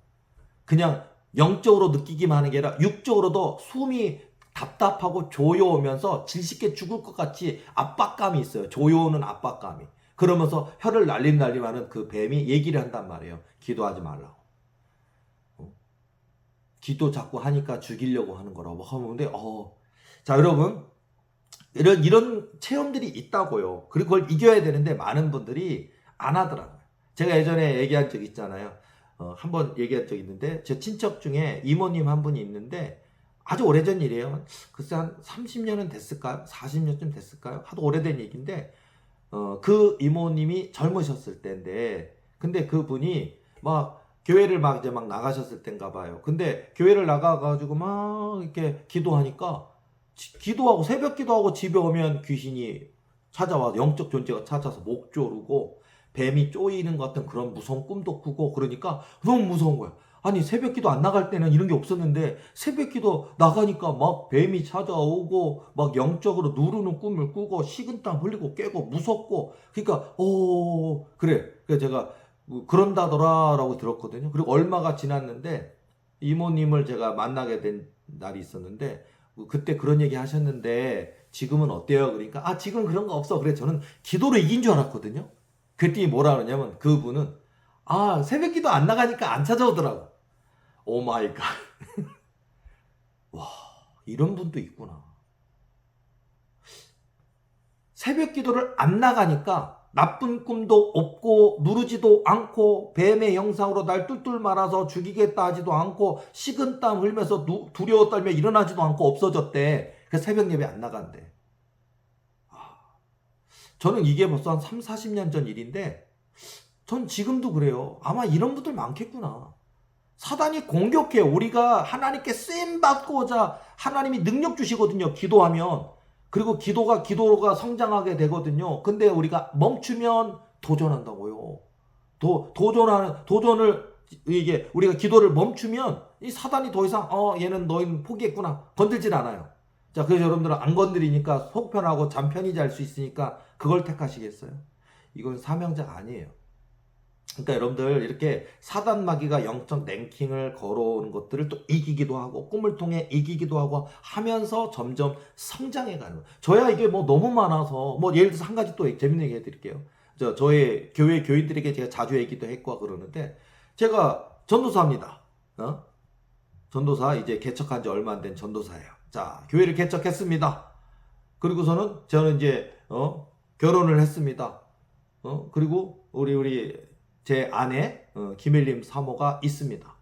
그냥 영적으로 느끼기만 하는 게 아니라 육적으로도 숨이 답답하고 조여오면서 질식해 죽을 것 같이 압박감이 있어요. 조여오는 압박감이. 그러면서 혀를 날림날림하는 그 뱀이 얘기를 한단 말이에요. 기도하지 말라고. 기도 자꾸 하니까 죽이려고 하는 거라고 하는데 자 여러분 이런 체험들이 있다고요. 그리고 그걸 이겨야 되는데 많은 분들이 안 하더라고요. 제가 예전에 얘기한 적 있잖아요. 한번 얘기한 적 있는데 제 친척 중에 이모님 한 분이 있는데 아주 오래전 일이에요. 글쎄 한 30년은 됐을까요? 40년쯤 됐을까요? 하도 오래된 얘기인데 그 이모님이 젊으셨을 때인데 근데 그분이 교회를 막 이제 막 나가셨을 땐가 봐요. 근데 교회를 나가가지고 막 이렇게 기도하니까 기도하고 새벽 기도하고 집에 오면 귀신이 찾아와 영적 존재가 찾아서 목 조르고 뱀이 쪼이는 것 같은 그런 무서운 꿈도 꾸고 그러니까 너무 무서운 거야. 아니 새벽 기도 안 나갈 때는 이런 게 없었는데 새벽 기도 나가니까 막 뱀이 찾아오고 막 영적으로 누르는 꿈을 꾸고 식은땀 흘리고 깨고 무섭고 그러니까 그래. 그래서 제가 그런다더라라고 들었거든요. 그리고 얼마가 지났는데 이모님을 제가 만나게 된 날이 있었는데 그때 그런 얘기 하셨는데 지금은 어때요? 그러니까 지금 그런 거 없어. 그래 저는 기도로 이긴 줄 알았거든요. 그랬더니 뭐라 그러냐면 그분은 새벽 기도 안 나가니까 안 찾아오더라고. 오 마이 갓. 와, 이런 분도 있구나. 새벽 기도를 안 나가니까 나쁜 꿈도 없고 누르지도 않고 뱀의 형상으로 날 뚫뚫 말아서 죽이겠다 하지도 않고 식은땀 흘면서 두려워 떨며 일어나지도 않고 없어졌대. 그래서 새벽 예배 안 나간대. 저는 이게 벌써 한 3, 40년 전 일인데 전 지금도 그래요. 아마 이런 분들 많겠구나. 사단이 공격해. 우리가 하나님께 쓰임 받고자 하나님이 능력 주시거든요. 기도하면. 그리고 기도가 성장하게 되거든요. 근데 우리가 멈추면 도전한다고요. 도전을 이게 우리가 기도를 멈추면 이 사단이 더 이상 얘는 너희는 포기했구나. 건들질 않아요. 자, 그래서 여러분들은 안 건드리니까 속 편하고 잠 편히 잘 수 있으니까 그걸 택하시겠어요? 이건 사명자가 아니에요. 그러니까 여러분들 이렇게 사단 마귀가 영적 랭킹을 걸어오는 것들을 또 이기기도 하고 꿈을 통해 이기기도 하고 하면서 점점 성장해 가는 거예요. 저야 이게 뭐 너무 많아서 뭐 예를 들어서 한 가지 또 재밌는 얘기 해드릴게요. 저의 교회 교인들에게 제가 자주 얘기도 했고 그러는데 제가 전도사입니다. 전도사 이제 개척한 지 얼마 안 된 전도사예요. 자, 교회를 개척했습니다. 그리고서는 저는 이제 결혼을 했습니다. 그리고 우리 제 아내 김일림 사모가 있습니다.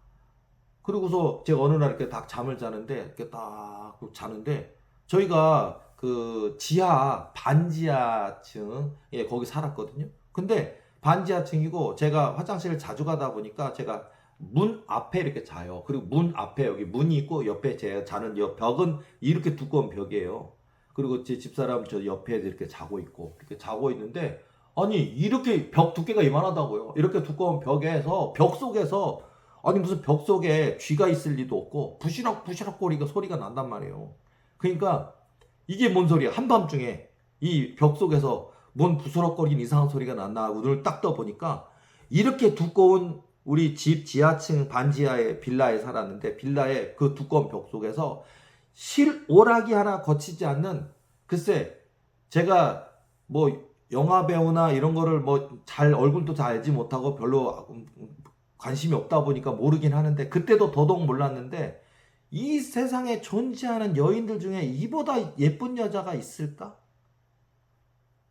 그리고서 제가 어느 날 이렇게 딱 잠을 자는데 이렇게 딱 자는데 저희가 그 반지하층에 거기 살았거든요. 근데 반지하층이고 제가 화장실을 자주 가다 보니까 제가 문 앞에 이렇게 자요. 그리고 문 앞에 여기 문이 있고 옆에 제가 자는 이 벽은 이렇게 두꺼운 벽이에요. 그리고 제 집사람 저 옆에 이렇게 자고 있고 이렇게 자고 있는데 아니 이렇게 벽 두께가 이만하다고요. 이렇게 두꺼운 벽에서 벽 속에서 아니 무슨 벽 속에 쥐가 있을 리도 없고 부시럭부시럭 거리가 소리가 난단 말이에요. 그러니까 이게 뭔 소리야. 한밤중에 이 벽 속에서 뭔 부스럭거리는 이상한 소리가 났나 하고 눈을 딱 떠보니까 이렇게 두꺼운 우리 집 지하층 반지하의 빌라에 살았는데 빌라의 그 두꺼운 벽 속에서 실오라기 하나 거치지 않는 글쎄 제가 뭐 영화 배우나 이런 거를 뭐 잘 얼굴도 잘 알지 못하고 별로 관심이 없다 보니까 모르긴 하는데 그때도 더더욱 몰랐는데 이 세상에 존재하는 여인들 중에 이보다 예쁜 여자가 있을까?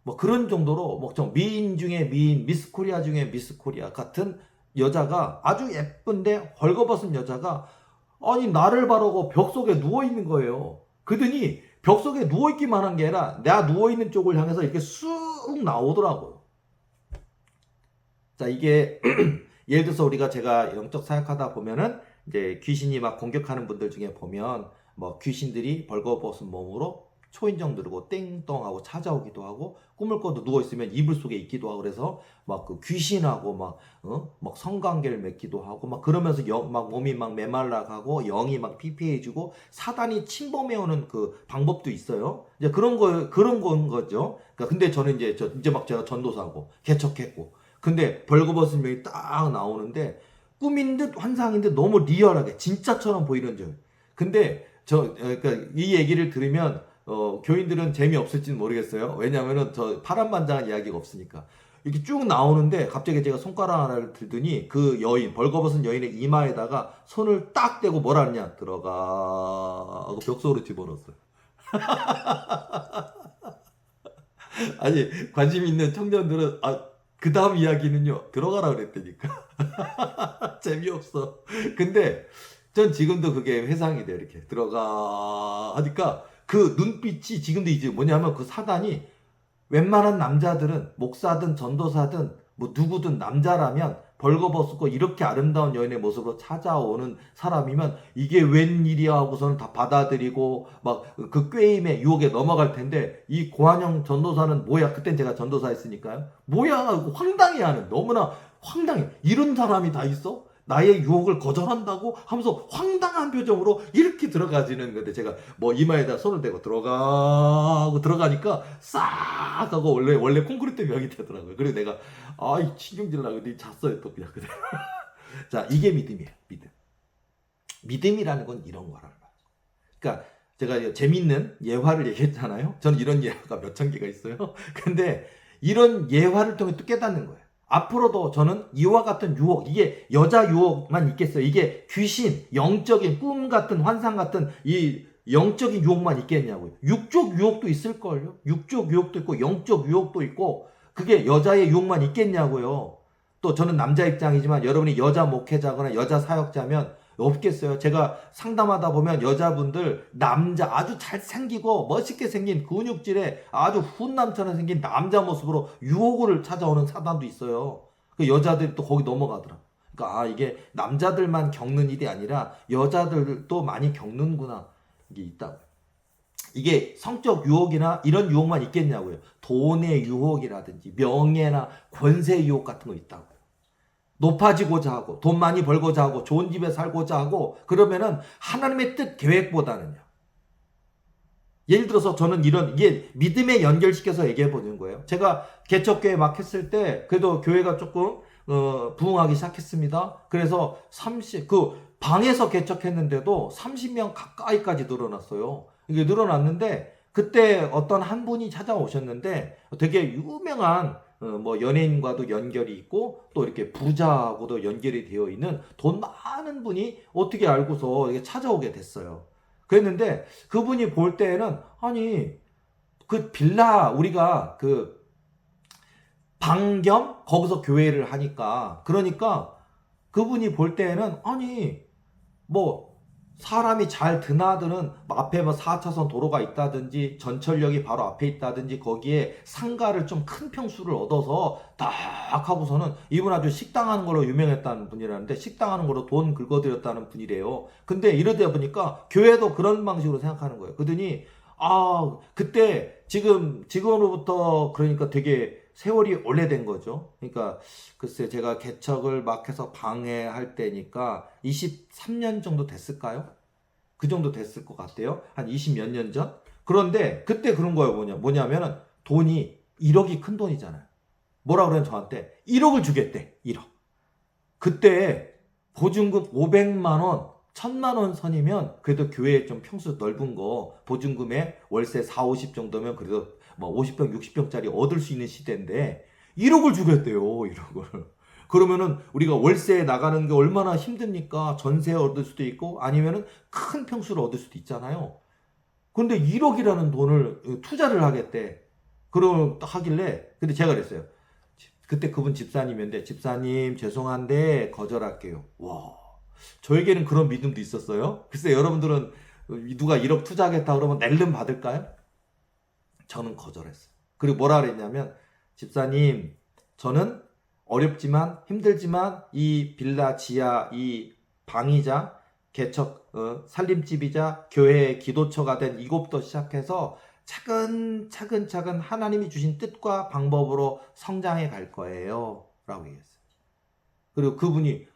뭐 그런 정도로 뭐 미인 중에 미인, 미스 코리아 중에 미스 코리아 같은 여자가 아주 예쁜데 헐거벗은 여자가 아니 나를 바라고 벽 속에 누워 있는 거예요. 그러더니 벽 속에 누워 있기만 한 게 아니라 내가 누워 있는 쪽을 향해서 이렇게 쑥 나오더라고요. 자, 이게 예를 들어서 우리가 제가 영적 사역하다 보면은 이제 귀신이 막 공격하는 분들 중에 보면 뭐 귀신들이 벌거벗은 몸으로 초인종 누르고 땡똥하고 찾아오기도 하고 꿈을 꿔도 누워 있으면 이불 속에 있기도 하고 그래서 막 그 귀신하고 막 성관계를 맺기도 하고 막 그러면서 막 몸이 막 메말라가고 영이 막 피폐해지고 사단이 침범해 오는 그 방법도 있어요. 이제 그런 건 거죠. 그러니까 근데 저는 이제 막 제가 전도사고 개척했고 근데 벌거벗은 명이 딱 나오는데 꿈인 듯 환상인 듯 너무 리얼하게 진짜처럼 보이는 줄. 근데 그러니까 이 얘기를 들으면 교인들은 재미없을지는 모르겠어요. 왜냐면은 저 파란만장한 이야기가 없으니까. 이렇게 쭉 나오는데 갑자기 제가 손가락 하나를 들더니 그 여인, 벌거벗은 여인의 이마에다가 손을 딱 대고 뭐라 하냐. 들어가 하고 벽 속으로 집어넣었어요. 아니 관심 있는 청년들은 그 다음 이야기는요. 들어가라 그랬다니까. 재미없어. 근데 전 지금도 그게 회상이 돼요. 이렇게 들어가 하니까 그 눈빛이 지금도 이제 뭐냐면 그 사단이 웬만한 남자들은 목사든 전도사든 뭐 누구든 남자라면 벌거벗고 이렇게 아름다운 여인의 모습으로 찾아오는 사람이면 이게 웬일이야 하고서는 다 받아들이고 막 그 꾀임의 유혹에 넘어갈 텐데, 이 고한영 전도사는 뭐야? 그땐 제가 전도사 했으니까요. 뭐야 하고 황당해하는, 너무나 황당해. 이런 사람이 다 있어? 나의 유혹을 거절한다고 하면서 황당한 표정으로 이렇게 들어가지는 건데, 제가 뭐 이마에다 손을 대고 들어가고 들어가니까 싹 하고 원래 콘크리트 벽이 되더라고요. 그래서 내가 아이 신경질 나고 잤어요 또 그냥 그대로. 자, 이게 믿음이에요. 믿음이라는 건 이런 거라는 거예요. 그러니까 제가 재밌는 예화를 얘기했잖아요. 저는 이런 예화가 몇천 개가 있어요. 근데 이런 예화를 통해 또 깨닫는 거예요. 앞으로도 저는 이와 같은 유혹, 이게 여자 유혹만 있겠어요? 이게 귀신, 영적인 꿈 같은 환상 같은 이 영적인 유혹만 있겠냐고요. 육적 유혹도 있을걸요. 육적 유혹도 있고 영적 유혹도 있고, 그게 여자의 유혹만 있겠냐고요. 또 저는 남자 입장이지만 여러분이 여자 목회자거나 여자 사역자면 없겠어요. 제가 상담하다 보면 여자분들 남자 아주 잘생기고 멋있게 생긴 근육질에 아주 훈남처럼 생긴 남자 모습으로 유혹을 찾아오는 사단도 있어요. 그 여자들이 또 거기 넘어가더라. 그러니까 이게 남자들만 겪는 일이 아니라 여자들도 많이 겪는구나, 이게 있다고. 이게 성적 유혹이나 이런 유혹만 있겠냐고요. 돈의 유혹이라든지 명예나 권세 유혹 같은 거 있다고. 높아지고자 하고 돈 많이 벌고자 하고 좋은 집에 살고자 하고, 그러면은 하나님의 뜻 계획보다는요. 예를 들어서 저는 이게 믿음에 연결시켜서 얘기해 보는 거예요. 제가 개척교회 막 했을 때 그래도 교회가 조금 부흥하기 시작했습니다. 그래서 방에서 개척했는데도 30명 가까이까지 늘어났어요. 이게 늘어났는데, 그때 어떤 한 분이 찾아오셨는데 되게 유명한 뭐 연예인과도 연결이 있고 또 이렇게 부자하고도 연결이 되어 있는 돈 많은 분이 어떻게 알고서 이게 찾아오게 됐어요. 그랬는데 그분이 볼 때에는, 아니 그 빌라 우리가 그 방 겸 거기서 교회를 하니까, 그러니까 그분이 볼 때에는, 아니 뭐 사람이 잘 드나드는 앞에 뭐 4차선 도로가 있다든지 전철역이 바로 앞에 있다든지 거기에 상가를 좀 큰 평수를 얻어서 딱 하고서는, 이분 아주 식당 하는 걸로 유명했다는 분이라는데 식당 하는 걸로 돈 긁어들였다는 분이래요. 근데 이러다 보니까 교회도 그런 방식으로 생각하는 거예요. 그러더니 그때 지금으로부터 그러니까 되게 세월이 오래된 거죠. 그러니까 글쎄 제가 개척을 막 해서 방해할 때니까 23년 정도 됐을까요? 그 정도 됐을 것 같아요. 한 20 몇 년 전? 그런데 그때 그런 거예요. 뭐냐면은 돈이 1억이 큰 돈이잖아요. 뭐라 그러면 저한테 1억을 주겠대. 1억. 그때 보증금 500만 원, 1000만 원 선이면 그래도 교회에 좀 평수 넓은 거 보증금에 월세 4, 50 정도면 그래도 뭐 50평, 60평짜리 얻을 수 있는 시대인데 1억을 주겠대요. 1억을. 그러면은 우리가 월세에 나가는 게 얼마나 힘듭니까? 전세 얻을 수도 있고 아니면은 큰 평수를 얻을 수도 있잖아요. 그런데 1억이라는 돈을 투자를 하겠대. 하길래, 근데 제가 그랬어요. 그때 그분 집사님인데, 집사님 죄송한데 거절할게요. 와, 저에게는 그런 믿음도 있었어요. 글쎄 여러분들은 누가 1억 투자하겠다 그러면 낼름 받을까요? 저는 거절했어요. 그리고 뭐라 그랬냐면, 집사님 저는 어렵지만 힘들지만 이 빌라 지하 이 방이자 개척 살림집이자 교회의 기도처가 된 이곳부터 시작해서 차근차근 하나님이 주신 뜻과 방법으로 성장해 갈 거예요 라고 얘기했어요. 그리고 그분은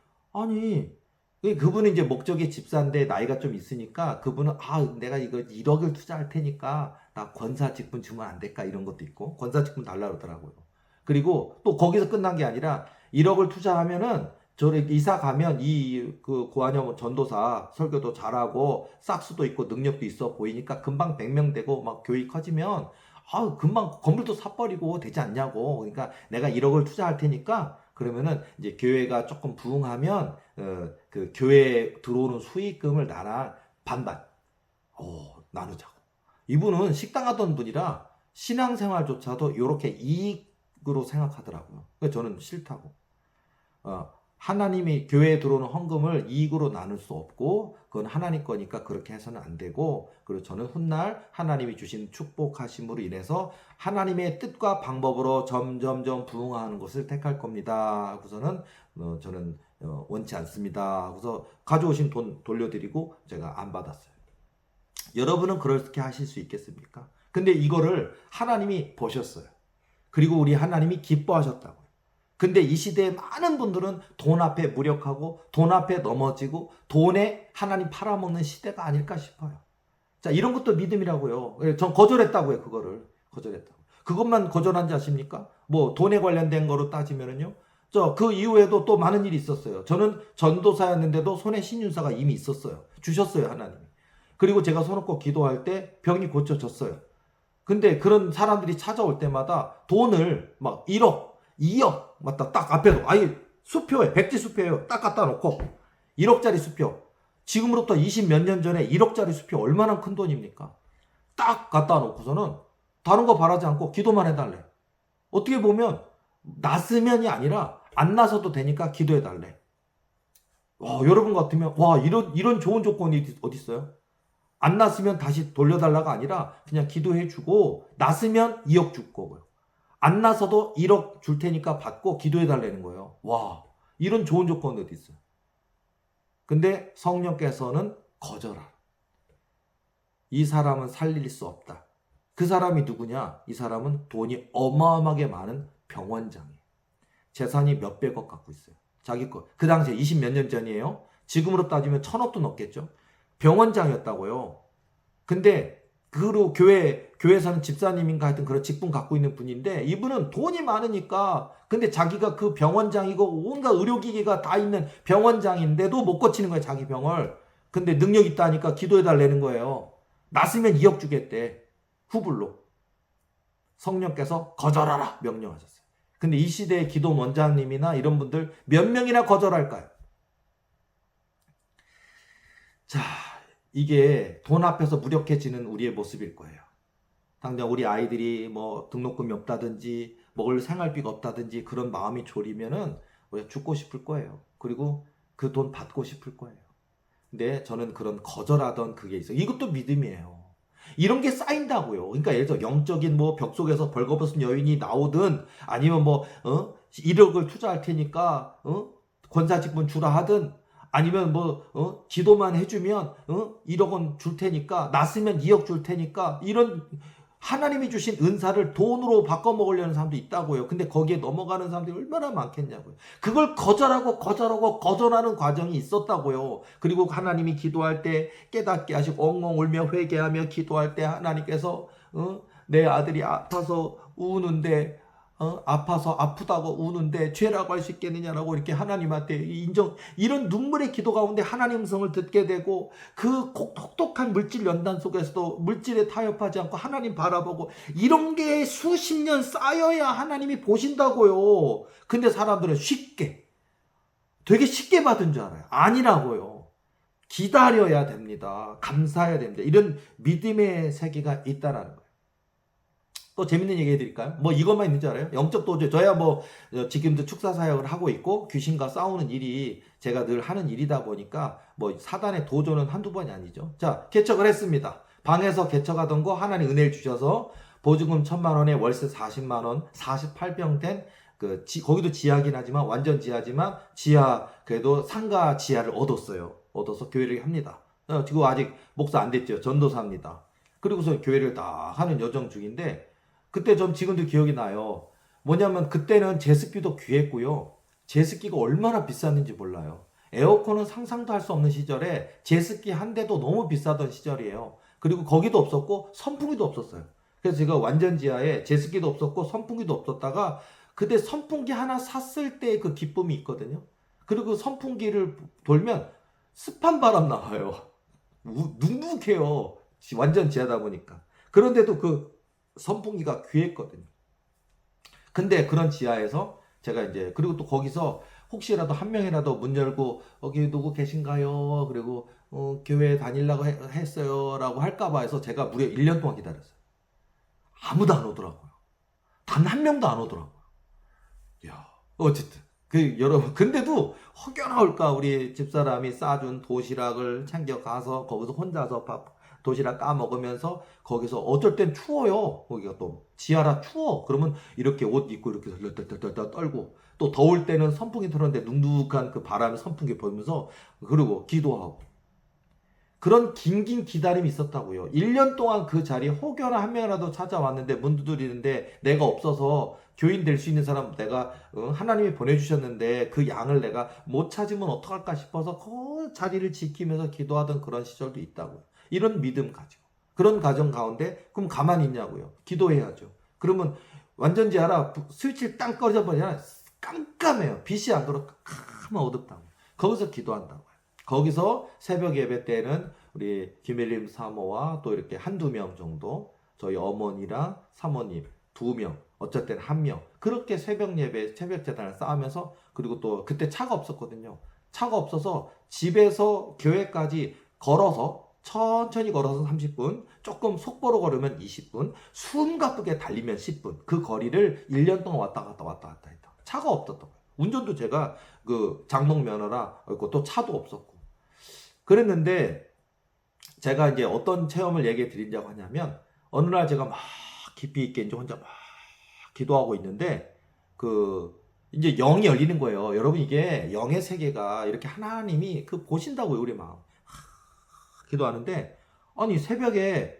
이제 목적이 집사인데 나이가 좀 있으니까, 그분은 내가 이거 1억을 투자할 테니까 나 권사 직분 주면 안 될까, 이런 것도 있고 권사 직분 달라 그러더라고요. 그리고 또 거기서 끝난 게 아니라 1억을 투자하면은 저를 이사 가면 그 고한영 전도사 설교도 잘하고 싹수도 있고 능력도 있어 보이니까 금방 100명 되고 막 교회 커지면 금방 건물도 사버리고 되지 않냐고. 그러니까 내가 1억을 투자할 테니까 그러면은 이제 교회가 조금 부흥하면 그 교회에 들어오는 수익금을 나랑 반반 나누자고. 이분은 식당 하던 분이라 신앙생활조차도 이렇게 이익으로 생각하더라고요. 그래서 저는 싫다고. 하나님이 교회에 들어오는 헌금을 이익으로 나눌 수 없고 그건 하나님 거니까 그렇게 해서는 안 되고, 그리고 저는 훗날 하나님이 주신 축복하심으로 인해서 하나님의 뜻과 방법으로 점점점 부응하는 것을 택할 겁니다 하고서는 저는 원치 않습니다 하고서 가져오신 돈 돌려드리고 제가 안 받았어요. 여러분은 그렇게 하실 수 있겠습니까? 근데 이거를 하나님이 보셨어요. 그리고 우리 하나님이 기뻐하셨다고요. 근데 이 시대에 많은 분들은 돈 앞에 무력하고 돈 앞에 넘어지고 돈에 하나님 팔아먹는 시대가 아닐까 싶어요. 자, 이런 것도 믿음이라고요. 전 거절했다고요. 그거를 거절했다고. 그것만 거절한지 아십니까? 뭐 돈에 관련된 거로 따지면은요. 그 이후에도 또 많은 일이 있었어요. 저는 전도사였는데도 손에 신윤사가 이미 있었어요. 주셨어요, 하나님이. 그리고 제가 손놓고 기도할 때 병이 고쳐졌어요. 근데 그런 사람들이 찾아올 때마다 돈을 막 1억, 2억 맞다 딱 앞에도 아예 수표에 백지 수표예요. 딱 갖다 놓고 1억짜리 수표. 지금으로부터 20 몇 년 전에 1억짜리 수표 얼마나 큰 돈입니까? 딱 갖다 놓고서는 다른 거 바라지 않고 기도만 해달래. 어떻게 보면 났으면이 아니라 안 나서도 되니까 기도해달래. 와, 여러분 같으면 와, 이런 좋은 조건이 어디 있어요? 안 났으면 다시 돌려달라가 아니라 그냥 기도해주고 났으면 2억 줄 거고요. 안 나서도 1억 줄 테니까 받고 기도해달라는 거예요. 와, 이런 좋은 조건이 어디 있어요? 근데 성령께서는 거절하라. 이 사람은 살릴 수 없다. 그 사람이 누구냐? 이 사람은 돈이 어마어마하게 많은 병원장이에요. 재산이 몇백억 갖고 있어요. 자기 거. 그 당시에 20 몇 년 전이에요. 지금으로 따지면 1000억도 넘겠죠. 병원장이었다고요. 근데 그로 교회에서는 집사님인가 하여튼 그런 직분 갖고 있는 분인데 이분은 돈이 많으니까, 근데 자기가 그 병원장이고 온갖 의료기기가 다 있는 병원장인데도 못 고치는 거예요, 자기 병을. 근데 능력 있다니까 기도해달라는 거예요. 났으면 2억 주겠대. 후불로. 성령께서 거절하라 명령하셨어요. 근데 이 시대의 기도 원장님이나 이런 분들 몇 명이나 거절할까요? 자, 이게 돈 앞에서 무력해지는 우리의 모습일 거예요. 당장 우리 아이들이 뭐 등록금이 없다든지 먹을 생활비가 없다든지 그런 마음이 졸이면은 우리가 죽고 싶을 거예요. 그리고 그 돈 받고 싶을 거예요. 근데 저는 그런 거절하던 그게 있어요. 이것도 믿음이에요. 이런 게 쌓인다고요. 그러니까 예를 들어 영적인 뭐 벽 속에서 벌거벗은 여인이 나오든 아니면 뭐 1억을 투자할 테니까 권사직분 주라 하든 아니면 뭐 기도만 해주면 1억 원 줄 테니까 났으면 2억 줄 테니까 이런 하나님이 주신 은사를 돈으로 바꿔 먹으려는 사람도 있다고요. 근데 거기에 넘어가는 사람들이 얼마나 많겠냐고요. 그걸 거절하는 과정이 있었다고요. 그리고 하나님이 기도할 때 깨닫게 하시고 엉엉 울며 회개하며 기도할 때 하나님께서 내 아들이 아파서 우는데 아파서 아프다고 우는데 죄라고 할 수 있겠느냐라고 이렇게 하나님한테 이런 눈물의 기도 가운데 하나님 음성을 듣게 되고 그 혹독한 물질 연단 속에서도 물질에 타협하지 않고 하나님 바라보고 이런 게 수십 년 쌓여야 하나님이 보신다고요. 근데 사람들은 되게 쉽게 받은 줄 알아요. 아니라고요. 기다려야 됩니다. 감사해야 됩니다. 이런 믿음의 세계가 있다라는 거예요. 또 재밌는 얘기 해드릴까요? 뭐 이것만 있는 줄 알아요? 영적 도주. 저야 뭐 지금도 축사 사역을 하고 있고 귀신과 싸우는 일이 제가 늘 하는 일이다 보니까 뭐 사단의 도전은 한두 번이 아니죠. 자, 개척을 했습니다. 방에서 개척하던 거 하나님 은혜를 주셔서 보증금 1000만 원에 월세 40만 원, 48평 된 거기도 지하긴 하지만 완전 지하지만 그래도 상가 지하를 얻어서 교회를 합니다. 지금 아직 목사 안 됐죠. 전도사입니다. 그리고서 교회를 다 하는 여정 중인데 그때 전 지금도 기억이 나요. 뭐냐면 그때는 제습기도 귀했고요. 제습기가 얼마나 비쌌는지 몰라요. 에어컨은 상상도 할 수 없는 시절에 제습기 한 대도 너무 비싸던 시절이에요. 그리고 거기도 없었고 선풍기도 없었어요. 그래서 제가 완전 지하에 제습기도 없었고 선풍기도 없었다가 그때 선풍기 하나 샀을 때 그 기쁨이 있거든요. 그리고 선풍기를 돌면 습한 바람 나와요. 눅눅해요. 완전 지하다 보니까. 그런데도 그 선풍기가 귀했거든요. 근데 그런 지하에서 제가 이제 그리고 또 거기서 혹시라도 한 명이라도 문 열고 여기 누구 계신가요? 그리고 교회 다니려고 했어요 라고 할까봐 해서 제가 무려 1년 동안 기다렸어요. 아무도 안 오더라고요. 단 한 명도 안 오더라고요. 이야, 어쨌든 그 여러분 근데도 혹여나올까 우리 집사람이 싸준 도시락을 챙겨가서 거기서 혼자서 밥 도시락 까먹으면서 거기서 어쩔 땐 추워요. 거기가 또 지하라 추워. 그러면 이렇게 옷 입고 이렇게 덜덜덜덜 떨고 또 더울 때는 선풍기 틀었는데 눅눅한 그 바람이 선풍기 보면서 그리고 기도하고 그런 긴긴 기다림이 있었다고요. 1년 동안 그 자리에 혹여나 한 명이라도 찾아왔는데 문 두드리는데 내가 없어서 교인 될 수 있는 사람 내가 하나님이 보내주셨는데 그 양을 내가 못 찾으면 어떡할까 싶어서 그 자리를 지키면서 기도하던 그런 시절도 있다고요. 이런 믿음 가지고 그런 가정 가운데 그럼 가만히 있냐고요. 기도해야죠. 그러면 완전지 알아 스위치를 땅 꺼져버리잖아요. 깜깜해요. 빛이 안 들어 까만 어둡다고. 거기서 기도한다고. 거기서 새벽 예배 때는 우리 김일림 사모와 또 이렇게 한두 명 정도 저희 어머니랑 사모님 2명 어쨌든 1명 그렇게 새벽 예배 새벽 제단을 쌓으면서 그리고 또 그때 차가 없었거든요. 차가 없어서 집에서 교회까지 걸어서 천천히 걸어서 30분 조금 속보로 걸으면 20분 숨가쁘게 달리면 10분 그 거리를 1년 동안 왔다 갔다 했다. 차가 없었던 거예요. 운전도 제가 그 장롱 면허라 또 차도 없었고 그랬는데 제가 이제 어떤 체험을 얘기해 드린다고 하냐면 어느 날 제가 막 깊이 있게 이제 혼자 막 기도하고 있는데 그 이제 영이 열리는 거예요. 여러분 이게 영의 세계가 이렇게 하나님이 그 보신다고요 우리 마음. 기도하는데 아니 새벽에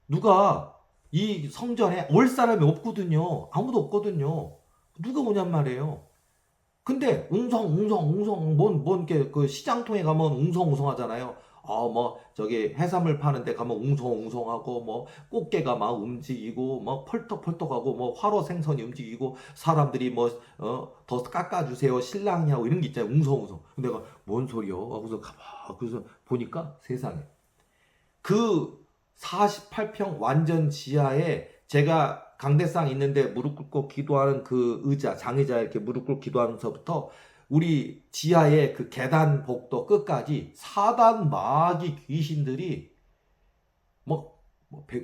누가 이 성전에 올 사람이 없거든요. 아무도 없거든요. 누가 오냔 말이에요. 근데 웅성 뭔 이렇게 그 시장통에 가면 웅성 하잖아요. 뭐 저기 해산물 파는데 가면 웅성하고 뭐 꽃게가 막 움직이고 뭐 펄떡펄떡하고 뭐 화로 생선이 움직이고 사람들이 뭐 더 깎아주세요 신랑이 하고 이런 게 있잖아요. 웅성. 근데 내가 뭔 소리요? 하고서 가봐. 그래서 보니까 세상에 그 48평 완전 지하에 제가 강대상 있는데 무릎 꿇고 기도하는 그 의자, 장의자에 이렇게 무릎 꿇고 기도하면서부터 우리 지하의 그 계단 복도 끝까지 사단 마귀 귀신들이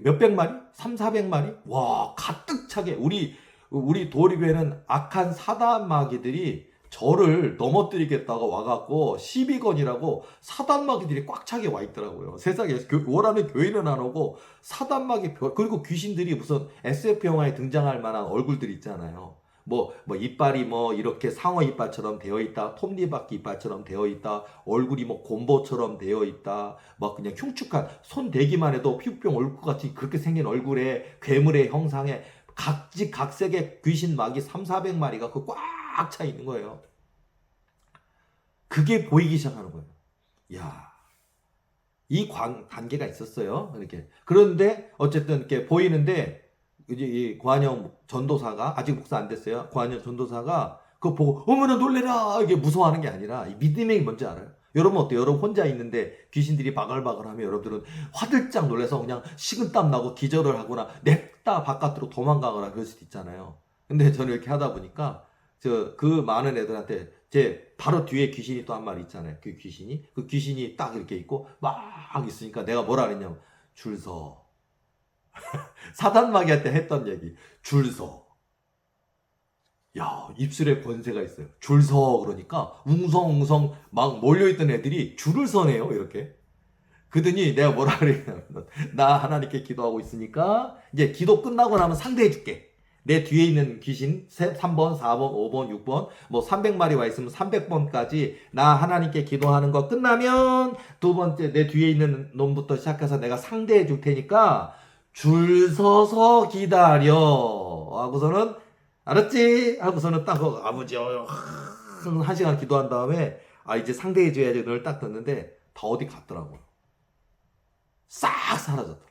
몇백 마리? 3, 400마리? 와, 가득 차게 우리 도리교회는 악한 사단 마귀들이 저를 넘어뜨리겠다가 와갖고 시비건이라고 사단마귀들이 꽉 차게 와 있더라고요. 세상에 원하는 교회는 안 오고 사단마귀 그리고 귀신들이 무슨 SF 영화에 등장할 만한 얼굴들 있잖아요. 뭐 이빨이 뭐 이렇게 상어 이빨처럼 되어 있다, 톱니바퀴 이빨처럼 되어 있다, 얼굴이 뭐 곰보처럼 되어 있다, 막 그냥 흉측한 손 대기만 해도 피부병 얼굴 같이 그렇게 생긴 얼굴에 괴물의 형상에 각색의 귀신 마귀 3, 400마리가 그 꽉 차 있는 거예요. 그게 보이기 시작하는 거예요. 야, 이 관계가 있었어요. 이렇게. 그런데 어쨌든 이렇게 보이는데 이제 이 고한영 전도사가 아직 목사 안 됐어요. 고한영 전도사가 그거 보고 어머나 놀래라 이게 무서워하는 게 아니라 이 믿음이 뭔지 알아요? 여러분 어때요? 여러분 혼자 있는데 귀신들이 바글바글하면 여러분들은 화들짝 놀라서 그냥 식은땀 나고 기절을 하거나 냅다 바깥으로 도망가거나 그럴 수도 있잖아요. 근데 저는 이렇게 하다 보니까 그 많은 애들한테 제 바로 뒤에 귀신이 또 한 마리 있잖아요. 그 귀신이 딱 이렇게 있고 막 있으니까 내가 뭐라 그랬냐면 줄 서. 사단마귀한테 했던 얘기. 줄 서. 야, 입술에 권세가 있어요. 줄 서 그러니까 웅성웅성 막 몰려있던 애들이 줄을 서네요. 이렇게. 그러더니 내가 뭐라 그랬냐면 나 하나님께 기도하고 있으니까 이제 기도 끝나고 나면 상대해 줄게. 내 뒤에 있는 귀신 3번, 4번, 5번, 6번 뭐 300마리 와 있으면 300번까지 나 하나님께 기도하는 거 끝나면 두 번째 내 뒤에 있는 놈부터 시작해서 내가 상대해 줄 테니까 줄 서서 기다려 하고서는 알았지? 하고서는 딱 아버지요 1시간 기도한 다음에 이제 상대해 줘야지 널 딱 듣는데 다 어디 갔더라고요. 싹 사라졌더라.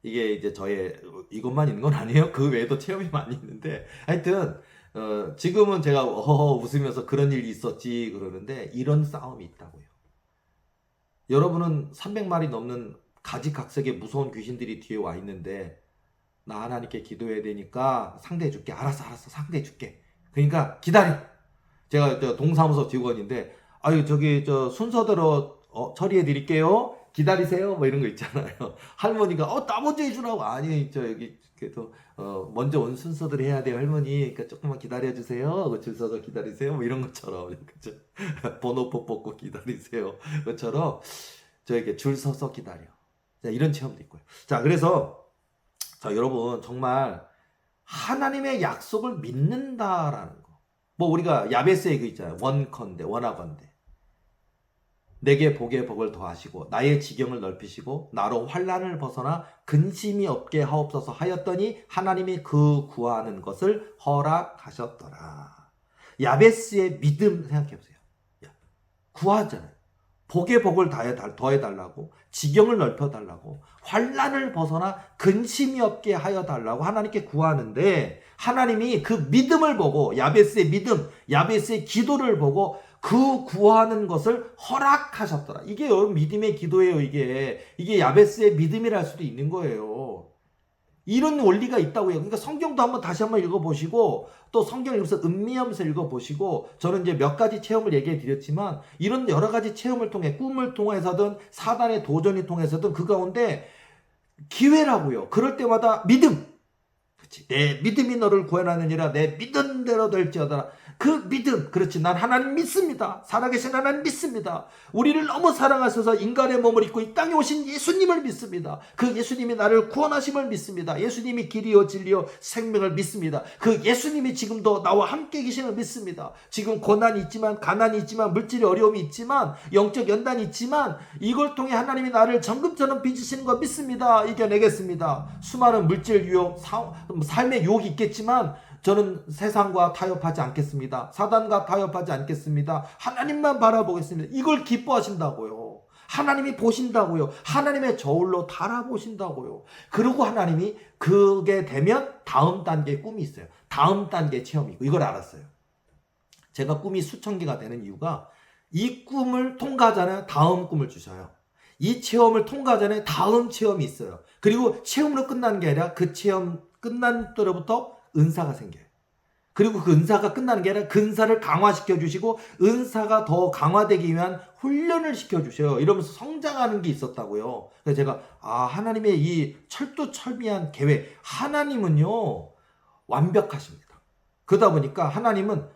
이게 이제 저의 이것만 있는 건 아니에요. 그 외에도 체험이 많이 있는데 하여튼 지금은 제가 웃으면서 그런 일이 있었지 그러는데 이런 싸움이 있다고요. 여러분은 300마리 넘는 가지각색의 무서운 귀신들이 뒤에 와 있는데 나 하나님께 기도해야 되니까 상대해 줄게. 알았어 상대해 줄게. 그러니까 기다려. 제가 동사무소 직원인데 저기 순서대로 처리해 드릴게요. 기다리세요 뭐 이런 거 있잖아요. 할머니가 나 먼저 해주라고. 아니 저 여기 그래도 먼저 온 순서대로 해야 돼요 할머니. 그러니까 조금만 기다려 주세요. 줄 서서 기다리세요 뭐 이런 것처럼 그죠? 번호표 뽑고 기다리세요. 그것처럼 저에게 줄 서서 기다려. 자, 이런 체험도 있고요. 자, 그래서 자 여러분 정말 하나님의 약속을 믿는다라는 거. 뭐 우리가 야베스의 그 있잖아요. 원하건대 내게 복의 복을 더하시고 나의 지경을 넓히시고 나로 환난을 벗어나 근심이 없게 하옵소서 하였더니 하나님이 그 구하는 것을 허락하셨더라. 야베스의 믿음 생각해보세요. 구하잖아요. 복의 복을 더해달라고, 지경을 넓혀달라고, 환난을 벗어나 근심이 없게 하여달라고 하나님께 구하는데 하나님이 그 믿음을 보고 야베스의 믿음, 야베스의 기도를 보고 그 구하는 것을 허락하셨더라. 이게 여러분 믿음의 기도예요. 이게 야베스의 믿음이랄 수도 있는 거예요. 이런 원리가 있다고요. 그러니까 성경도 다시 한번 읽어보시고 또 성경 읽으면서 음미하면서 읽어보시고 저는 이제 몇 가지 체험을 얘기해 드렸지만 이런 여러 가지 체험을 통해 꿈을 통해서든 사단의 도전을 통해서든 그 가운데 기회라고요. 그럴 때마다 믿음. 그렇지. 내 믿음이 너를 구원하느니라. 내 믿은 대로 될지어다. 그 믿음. 그렇지. 난 하나님 믿습니다. 살아계신 하나님 믿습니다. 우리를 너무 사랑하셔서 인간의 몸을 입고 이 땅에 오신 예수님을 믿습니다. 그 예수님이 나를 구원하심을 믿습니다. 예수님이 길이요 진리요 생명을 믿습니다. 그 예수님이 지금도 나와 함께 계심을 믿습니다. 지금 고난이 있지만 가난이 있지만 물질의 어려움이 있지만 영적 연단이 있지만 이걸 통해 하나님이 나를 정금처럼 빚으시는 거 믿습니다. 이겨내겠습니다. 수많은 물질 유혹, 삶의 유혹이 있겠지만 저는 세상과 타협하지 않겠습니다. 사단과 타협하지 않겠습니다. 하나님만 바라보겠습니다. 이걸 기뻐하신다고요. 하나님이 보신다고요. 하나님의 저울로 달아보신다고요. 그리고 하나님이 그게 되면 다음 단계의 꿈이 있어요. 다음 단계의 체험이 있고 이걸 알았어요. 제가 꿈이 수천 개가 되는 이유가 이 꿈을 통과하잖아요. 다음 꿈을 주셔요. 이 체험을 통과하잖아요. 다음 체험이 있어요. 그리고 체험으로 끝나는 게 아니라 그 체험 끝난 때로부터 은사가 생겨요. 그리고 그 은사가 끝나는 게 아니라 그 은사를 강화시켜 주시고 은사가 더 강화되기 위한 훈련을 시켜 주셔요. 이러면서 성장하는 게 있었다고요. 그래서 제가 하나님의 이 철두철미한 계획, 하나님은요 완벽하십니다. 그러다 보니까 하나님은